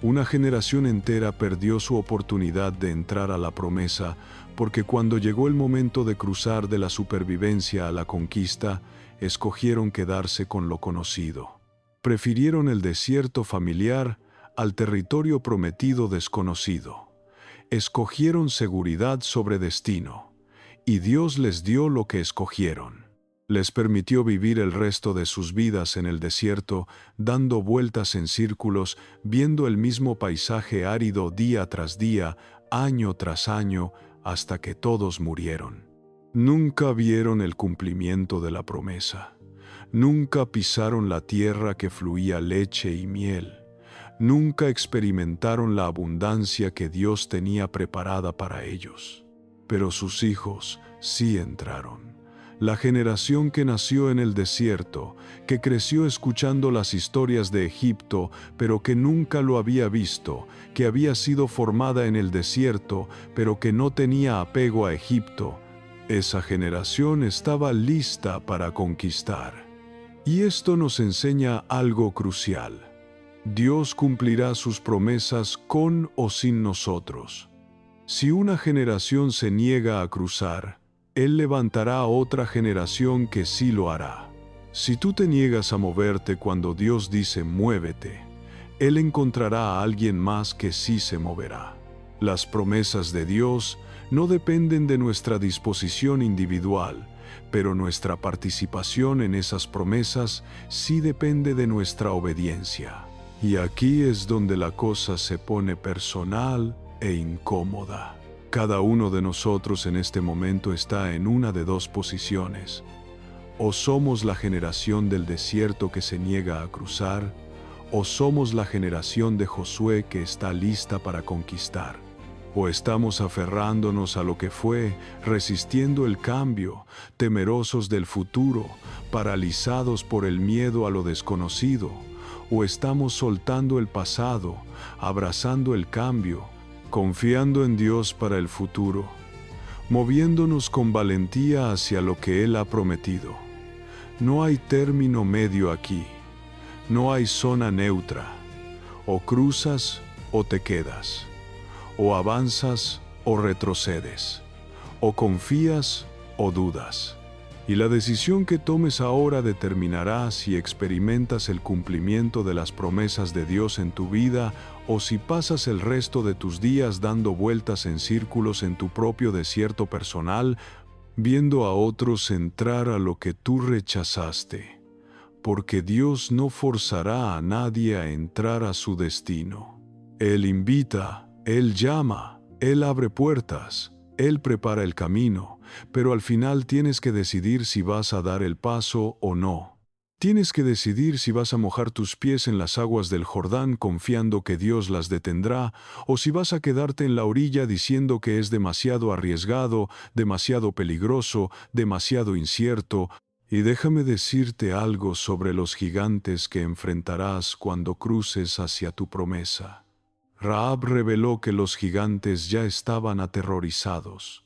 [SPEAKER 1] Una generación entera perdió su oportunidad de entrar a la promesa porque cuando llegó el momento de cruzar de la supervivencia a la conquista, escogieron quedarse con lo conocido. Prefirieron el desierto familiar al territorio prometido desconocido. Escogieron seguridad sobre destino, y Dios les dio lo que escogieron. Les permitió vivir el resto de sus vidas en el desierto, dando vueltas en círculos, viendo el mismo paisaje árido día tras día, año tras año, hasta que todos murieron. Nunca vieron el cumplimiento de la promesa. Nunca pisaron la tierra que fluía leche y miel. Nunca experimentaron la abundancia que Dios tenía preparada para ellos. Pero sus hijos sí entraron. La generación que nació en el desierto, que creció escuchando las historias de Egipto, pero que nunca lo había visto, que había sido formada en el desierto, pero que no tenía apego a Egipto, esa generación estaba lista para conquistar. Y esto nos enseña algo crucial. Dios cumplirá sus promesas con o sin nosotros. Si una generación se niega a cruzar, Él levantará a otra generación que sí lo hará. Si tú te niegas a moverte cuando Dios dice muévete, Él encontrará a alguien más que sí se moverá. Las promesas de Dios no dependen de nuestra disposición individual, pero nuestra participación en esas promesas sí depende de nuestra obediencia. Y aquí es donde la cosa se pone personal e incómoda. Cada uno de nosotros en este momento está en una de dos posiciones. O somos la generación del desierto que se niega a cruzar, o somos la generación de Josué que está lista para conquistar. O estamos aferrándonos a lo que fue, resistiendo el cambio, temerosos del futuro, paralizados por el miedo a lo desconocido. O estamos soltando el pasado, abrazando el cambio, confiando en Dios para el futuro, moviéndonos con valentía hacia lo que Él ha prometido. No hay término medio aquí, no hay zona neutra. O cruzas o te quedas, o avanzas o retrocedes, o confías o dudas. Y la decisión que tomes ahora determinará si experimentas el cumplimiento de las promesas de Dios en tu vida o si pasas el resto de tus días dando vueltas en círculos en tu propio desierto personal, viendo a otros entrar a lo que tú rechazaste. Porque Dios no forzará a nadie a entrar a su destino. Él invita, Él llama, Él abre puertas, Él prepara el camino, pero al final tienes que decidir si vas a dar el paso o no. Tienes que decidir si vas a mojar tus pies en las aguas del Jordán confiando que Dios las detendrá, o si vas a quedarte en la orilla diciendo que es demasiado arriesgado, demasiado peligroso, demasiado incierto. Y déjame decirte algo sobre los gigantes que enfrentarás cuando cruces hacia tu promesa. Rahab reveló que los gigantes ya estaban aterrorizados.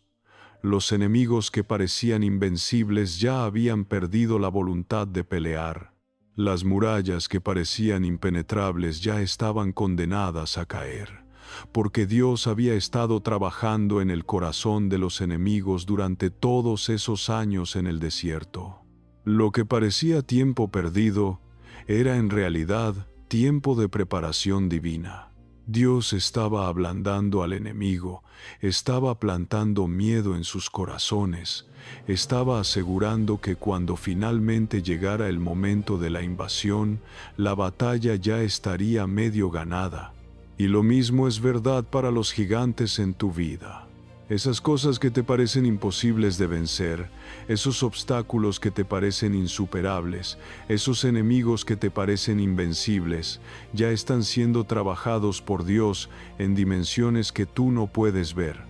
[SPEAKER 1] Los enemigos que parecían invencibles ya habían perdido la voluntad de pelear. Las murallas que parecían impenetrables ya estaban condenadas a caer, porque Dios había estado trabajando en el corazón de los enemigos durante todos esos años en el desierto. Lo que parecía tiempo perdido era en realidad tiempo de preparación divina. Dios estaba ablandando al enemigo, estaba plantando miedo en sus corazones, estaba asegurando que cuando finalmente llegara el momento de la invasión, la batalla ya estaría medio ganada. Y lo mismo es verdad para los gigantes en tu vida. Esas cosas que te parecen imposibles de vencer, esos obstáculos que te parecen insuperables, esos enemigos que te parecen invencibles, ya están siendo trabajados por Dios en dimensiones que tú no puedes ver.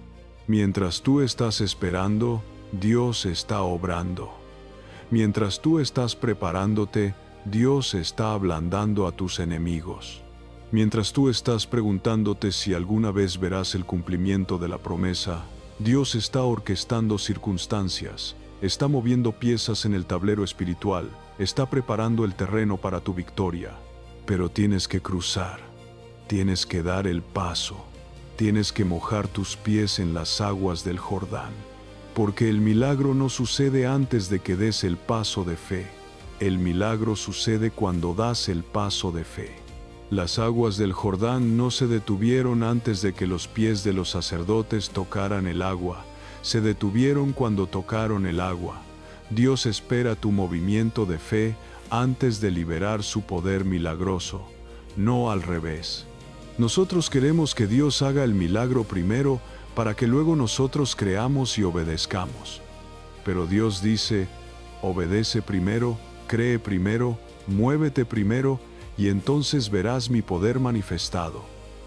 [SPEAKER 1] Mientras tú estás esperando, Dios está obrando. Mientras tú estás preparándote, Dios está ablandando a tus enemigos. Mientras tú estás preguntándote si alguna vez verás el cumplimiento de la promesa, Dios está orquestando circunstancias, está moviendo piezas en el tablero espiritual, está preparando el terreno para tu victoria. Pero tienes que cruzar, tienes que dar el paso, tienes que mojar tus pies en las aguas del Jordán. Porque el milagro no sucede antes de que des el paso de fe, el milagro sucede cuando das el paso de fe. Las aguas del Jordán no se detuvieron antes de que los pies de los sacerdotes tocaran el agua, se detuvieron cuando tocaron el agua. Dios espera tu movimiento de fe antes de liberar su poder milagroso, no al revés. Nosotros queremos que Dios haga el milagro primero para que luego nosotros creamos y obedezcamos. Pero Dios dice, obedece primero Cree primero, muévete primero, y entonces verás mi poder manifestado.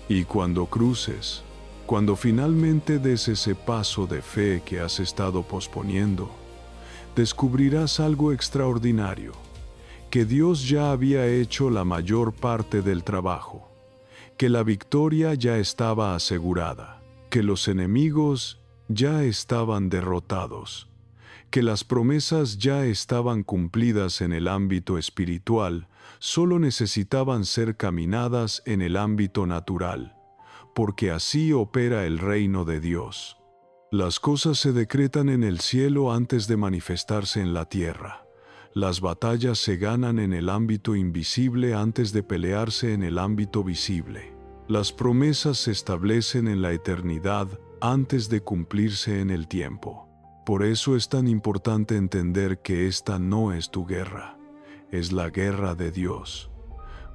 [SPEAKER 1] Y cuando cruces, cuando finalmente des ese paso de fe que has estado posponiendo, descubrirás algo extraordinario, que Dios ya había hecho la mayor parte del trabajo, que la victoria ya estaba asegurada, que los enemigos ya estaban derrotados, que las promesas ya estaban cumplidas en el ámbito espiritual, solo necesitaban ser caminadas en el ámbito natural, porque así opera el reino de Dios. Las cosas se decretan en el cielo antes de manifestarse en la tierra. Las batallas se ganan en el ámbito invisible antes de pelearse en el ámbito visible. Las promesas se establecen en la eternidad antes de cumplirse en el tiempo. Por eso es tan importante entender que esta no es tu guerra, es la guerra de Dios.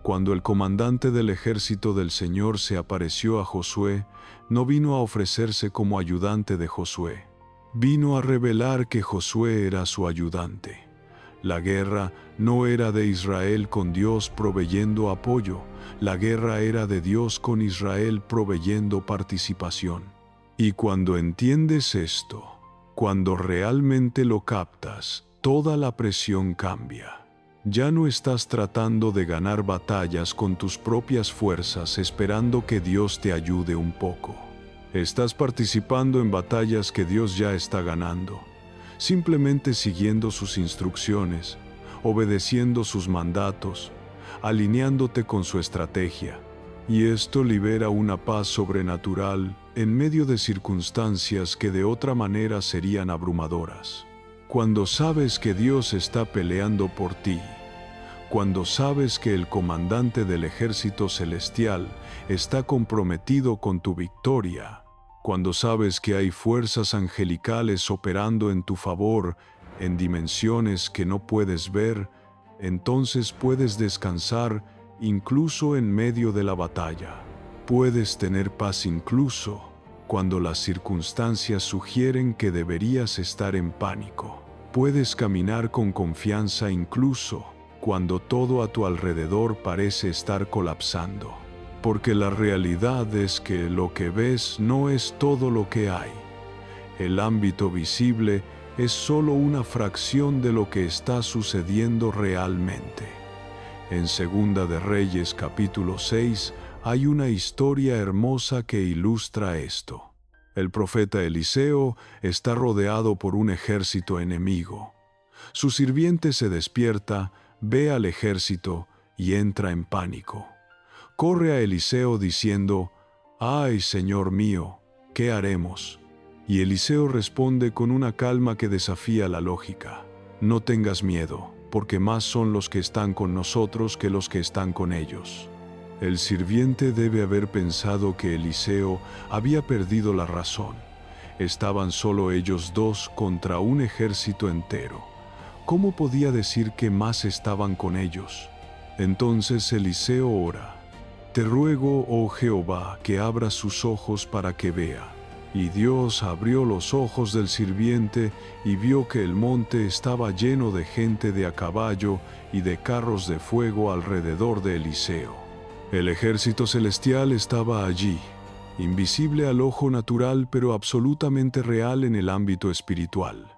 [SPEAKER 1] Cuando el comandante del ejército del Señor se apareció a Josué, no vino a ofrecerse como ayudante de Josué. Vino a revelar que Josué era su ayudante. La guerra no era de Israel con Dios proveyendo apoyo, la guerra era de Dios con Israel proveyendo participación. Y cuando entiendes esto, cuando realmente lo captas, toda la presión cambia. Ya no estás tratando de ganar batallas con tus propias fuerzas esperando que Dios te ayude un poco. Estás participando en batallas que Dios ya está ganando, simplemente siguiendo sus instrucciones, obedeciendo sus mandatos, alineándote con su estrategia. Y esto libera una paz sobrenatural en medio de circunstancias que de otra manera serían abrumadoras. Cuando sabes que Dios está peleando por ti, cuando sabes que el comandante del ejército celestial está comprometido con tu victoria, cuando sabes que hay fuerzas angelicales operando en tu favor en dimensiones que no puedes ver, entonces puedes descansar incluso en medio de la batalla. Puedes tener paz incluso cuando las circunstancias sugieren que deberías estar en pánico. Puedes caminar con confianza incluso cuando todo a tu alrededor parece estar colapsando. Porque la realidad es que lo que ves no es todo lo que hay. El ámbito visible es solo una fracción de lo que está sucediendo realmente. En Segunda de Reyes capítulo 6 hay una historia hermosa que ilustra esto. El profeta Eliseo está rodeado por un ejército enemigo. Su sirviente se despierta, ve al ejército y entra en pánico. Corre a Eliseo diciendo: «¡Ay, Señor mío! ¿Qué haremos?». Y Eliseo responde con una calma que desafía la lógica: «No tengas miedo, porque más son los que están con nosotros que los que están con ellos». El sirviente debe haber pensado que Eliseo había perdido la razón. Estaban solo ellos dos contra un ejército entero. ¿Cómo podía decir que más estaban con ellos? Entonces Eliseo ora: «Te ruego, oh Jehová, que abras sus ojos para que vea». Y Dios abrió los ojos del sirviente y vio que el monte estaba lleno de gente de a caballo y de carros de fuego alrededor de Eliseo. El ejército celestial estaba allí, invisible al ojo natural pero absolutamente real en el ámbito espiritual.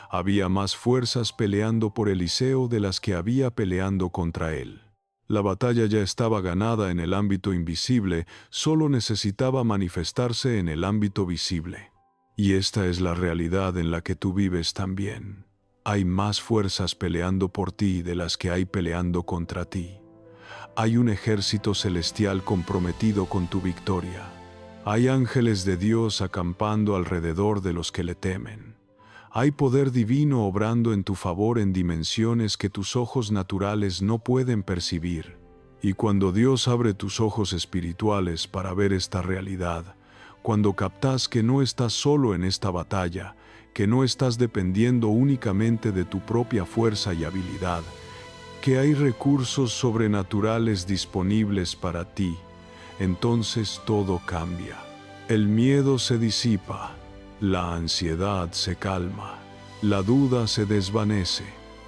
[SPEAKER 1] Había más fuerzas peleando por Eliseo de las que había peleando contra él. La batalla ya estaba ganada en el ámbito invisible, solo necesitaba manifestarse en el ámbito visible. Y esta es la realidad en la que tú vives también. Hay más fuerzas peleando por ti de las que hay peleando contra ti. Hay un ejército celestial comprometido con tu victoria. Hay ángeles de Dios acampando alrededor de los que le temen. Hay poder divino obrando en tu favor en dimensiones que tus ojos naturales no pueden percibir. Y cuando Dios abre tus ojos espirituales para ver esta realidad, cuando captas que no estás solo en esta batalla, que no estás dependiendo únicamente de tu propia fuerza y habilidad, que hay recursos sobrenaturales disponibles para ti, entonces todo cambia. El miedo se disipa. La ansiedad se calma, la duda se desvanece,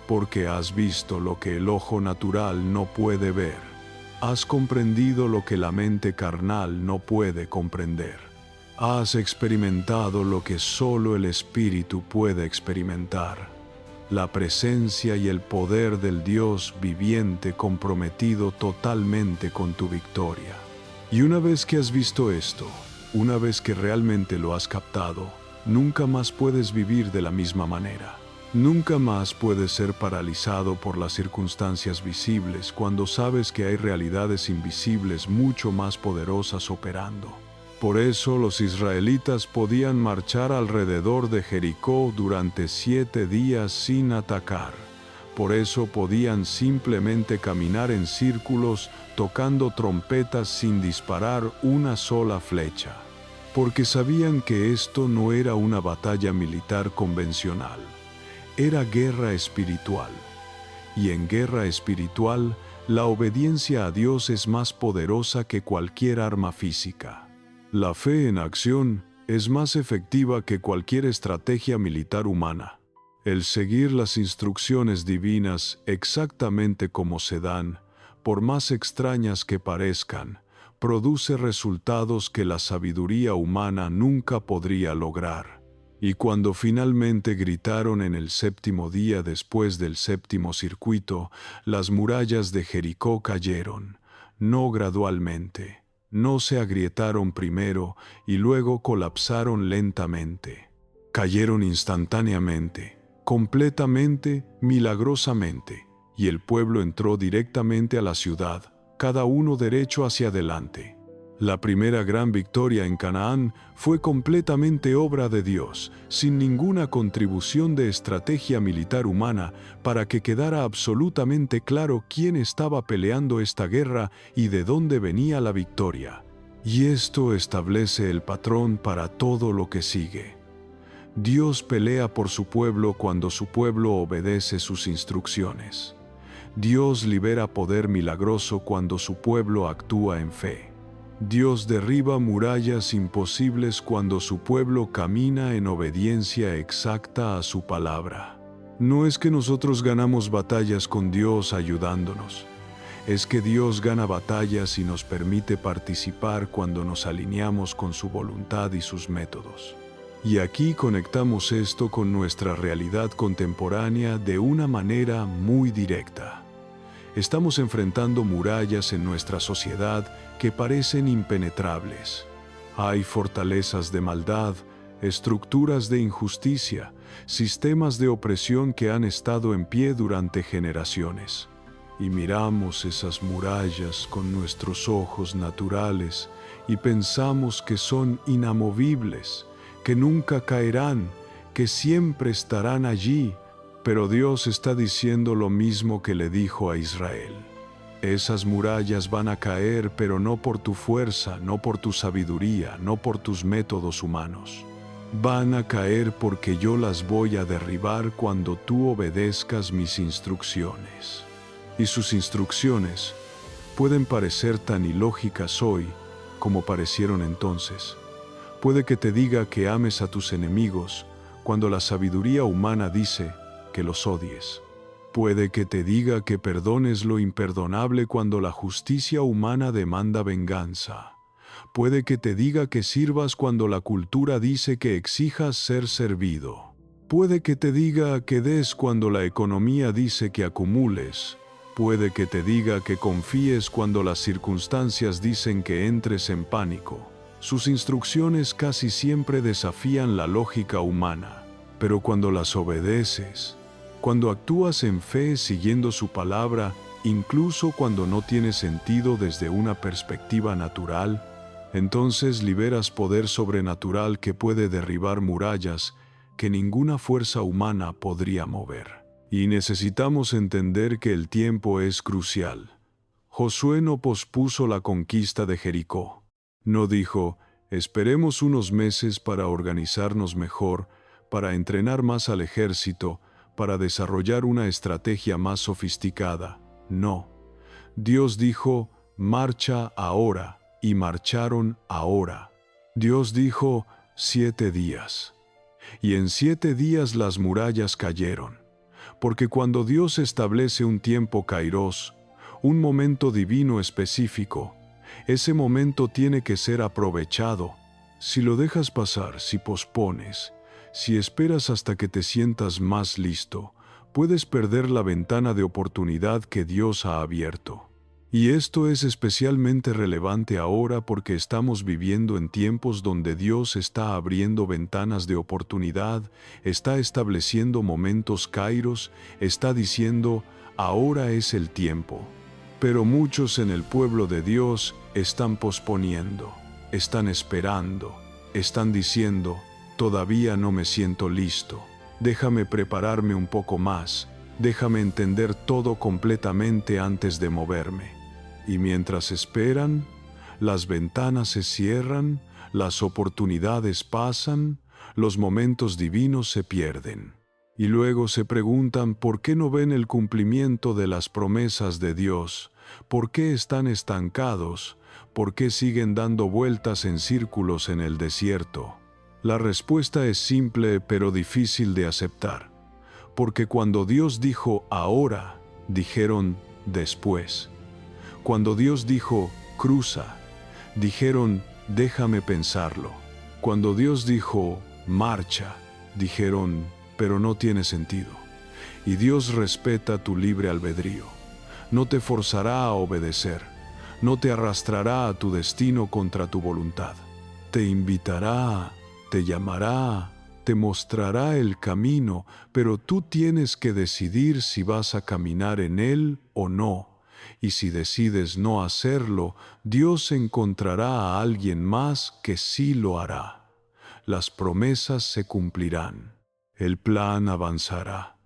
[SPEAKER 1] porque has visto lo que el ojo natural no puede ver. Has comprendido lo que la mente carnal no puede comprender. Has experimentado lo que solo el Espíritu puede experimentar. La presencia y el poder del Dios viviente comprometido totalmente con tu victoria. Y una vez que has visto esto, una vez que realmente lo has captado, nunca más puedes vivir de la misma manera. Nunca más puedes ser paralizado por las circunstancias visibles cuando sabes que hay realidades invisibles mucho más poderosas operando. Por eso los israelitas podían marchar alrededor de Jericó durante 7 días sin atacar. Por eso podían simplemente caminar en círculos tocando trompetas sin disparar una sola flecha. Porque sabían que esto no era una batalla militar convencional. Era guerra espiritual. Y en guerra espiritual, la obediencia a Dios es más poderosa que cualquier arma física. La fe en acción es más efectiva que cualquier estrategia militar humana. El seguir las instrucciones divinas exactamente como se dan, por más extrañas que parezcan, produce resultados que la sabiduría humana nunca podría lograr. Y cuando finalmente gritaron en el 7º día después del 7º circuito, las murallas de Jericó cayeron, no gradualmente. No se agrietaron primero y luego colapsaron lentamente. Cayeron instantáneamente, completamente, milagrosamente, y el pueblo entró directamente a la ciudad, cada uno derecho hacia adelante. La primera gran victoria en Canaán fue completamente obra de Dios, sin ninguna contribución de estrategia militar humana, para que quedara absolutamente claro quién estaba peleando esta guerra y de dónde venía la victoria. Y esto establece el patrón para todo lo que sigue. Dios pelea por su pueblo cuando su pueblo obedece sus instrucciones. Dios libera poder milagroso cuando su pueblo actúa en fe. Dios derriba murallas imposibles cuando su pueblo camina en obediencia exacta a su palabra. No es que nosotros ganamos batallas con Dios ayudándonos. Es que Dios gana batallas y nos permite participar cuando nos alineamos con su voluntad y sus métodos. Y aquí conectamos esto con nuestra realidad contemporánea de una manera muy directa. Estamos enfrentando murallas en nuestra sociedad que parecen impenetrables. Hay fortalezas de maldad, estructuras de injusticia, sistemas de opresión que han estado en pie durante generaciones. Y miramos esas murallas con nuestros ojos naturales y pensamos que son inamovibles, que nunca caerán, que siempre estarán allí. Pero Dios está diciendo lo mismo que le dijo a Israel. Esas murallas van a caer, pero no por tu fuerza, no por tu sabiduría, no por tus métodos humanos. Van a caer porque yo las voy a derribar cuando tú obedezcas mis instrucciones. Y sus instrucciones pueden parecer tan ilógicas hoy como parecieron entonces. Puede que te diga que ames a tus enemigos cuando la sabiduría humana dice que los odies. Puede que te diga que perdones lo imperdonable cuando la justicia humana demanda venganza. Puede que te diga que sirvas cuando la cultura dice que exijas ser servido. Puede que te diga que des cuando la economía dice que acumules. Puede que te diga que confíes cuando las circunstancias dicen que entres en pánico. Sus instrucciones casi siempre desafían la lógica humana, pero cuando las obedeces, cuando actúas en fe siguiendo su palabra, incluso cuando no tiene sentido desde una perspectiva natural, entonces liberas poder sobrenatural que puede derribar murallas que ninguna fuerza humana podría mover. Y necesitamos entender que el tiempo es crucial. Josué no pospuso la conquista de Jericó. No dijo, esperemos unos meses para organizarnos mejor, para entrenar más al ejército, para desarrollar una estrategia más sofisticada. No. Dios dijo, marcha ahora, y marcharon ahora. Dios dijo, 7 días. Y en 7 días las murallas cayeron. Porque cuando Dios establece un tiempo kairos, un momento divino específico, ese momento tiene que ser aprovechado. Si lo dejas pasar, si pospones, si esperas hasta que te sientas más listo, puedes perder la ventana de oportunidad que Dios ha abierto. Y esto es especialmente relevante ahora porque estamos viviendo en tiempos donde Dios está abriendo ventanas de oportunidad, está estableciendo momentos kairos, está diciendo, ahora es el tiempo. Pero muchos en el pueblo de Dios están posponiendo, están esperando, están diciendo, todavía no me siento listo, déjame prepararme un poco más, déjame entender todo completamente antes de moverme. Y mientras esperan, las ventanas se cierran, las oportunidades pasan, los momentos divinos se pierden. Y luego se preguntan por qué no ven el cumplimiento de las promesas de Dios, por qué están estancados, por qué siguen dando vueltas en círculos en el desierto. La respuesta es simple pero difícil de aceptar, porque cuando Dios dijo ahora, dijeron después. Cuando Dios dijo cruza, dijeron déjame pensarlo. Cuando Dios dijo marcha, dijeron pero no tiene sentido. Y Dios respeta tu libre albedrío. No te forzará a obedecer, no te arrastrará a tu destino contra tu voluntad. Te invitará, te llamará, te mostrará el camino, pero tú tienes que decidir si vas a caminar en él o no. Y si decides no hacerlo, Dios encontrará a alguien más que sí lo hará. Las promesas se cumplirán, el plan avanzará,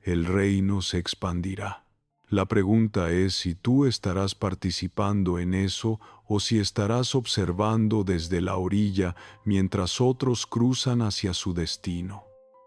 [SPEAKER 1] el reino se expandirá. La pregunta es si tú estarás participando en eso o si estarás observando desde la orilla mientras otros cruzan hacia su destino.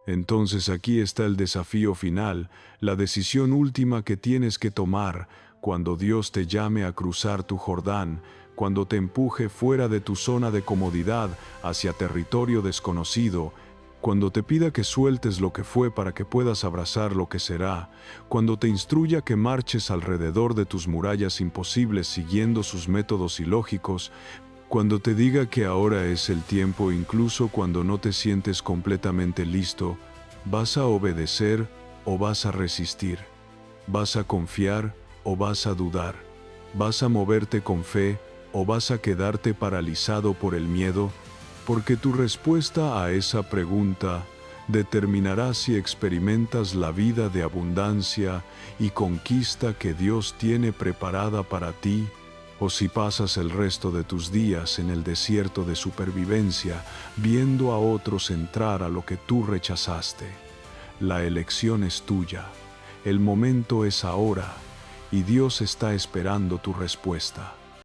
[SPEAKER 1] Entonces aquí está el desafío final, la decisión última que tienes que tomar cuando Dios te llame a cruzar tu Jordán, cuando te empuje fuera de tu zona de comodidad hacia territorio desconocido, cuando te pida que sueltes lo que fue para que puedas abrazar lo que será, cuando te instruya que marches alrededor de tus murallas imposibles siguiendo sus métodos ilógicos, cuando te diga que ahora es el tiempo incluso cuando no te sientes completamente listo, ¿vas a obedecer o vas a resistir? ¿Vas a confiar o vas a dudar? ¿Vas a moverte con fe o vas a quedarte paralizado por el miedo? Porque tu respuesta a esa pregunta determinará si experimentas la vida de abundancia y conquista que Dios tiene preparada para ti, o si pasas el resto de tus días en el desierto de supervivencia, viendo a otros entrar a lo que tú rechazaste. La elección es tuya, el momento es ahora, y Dios está esperando tu respuesta.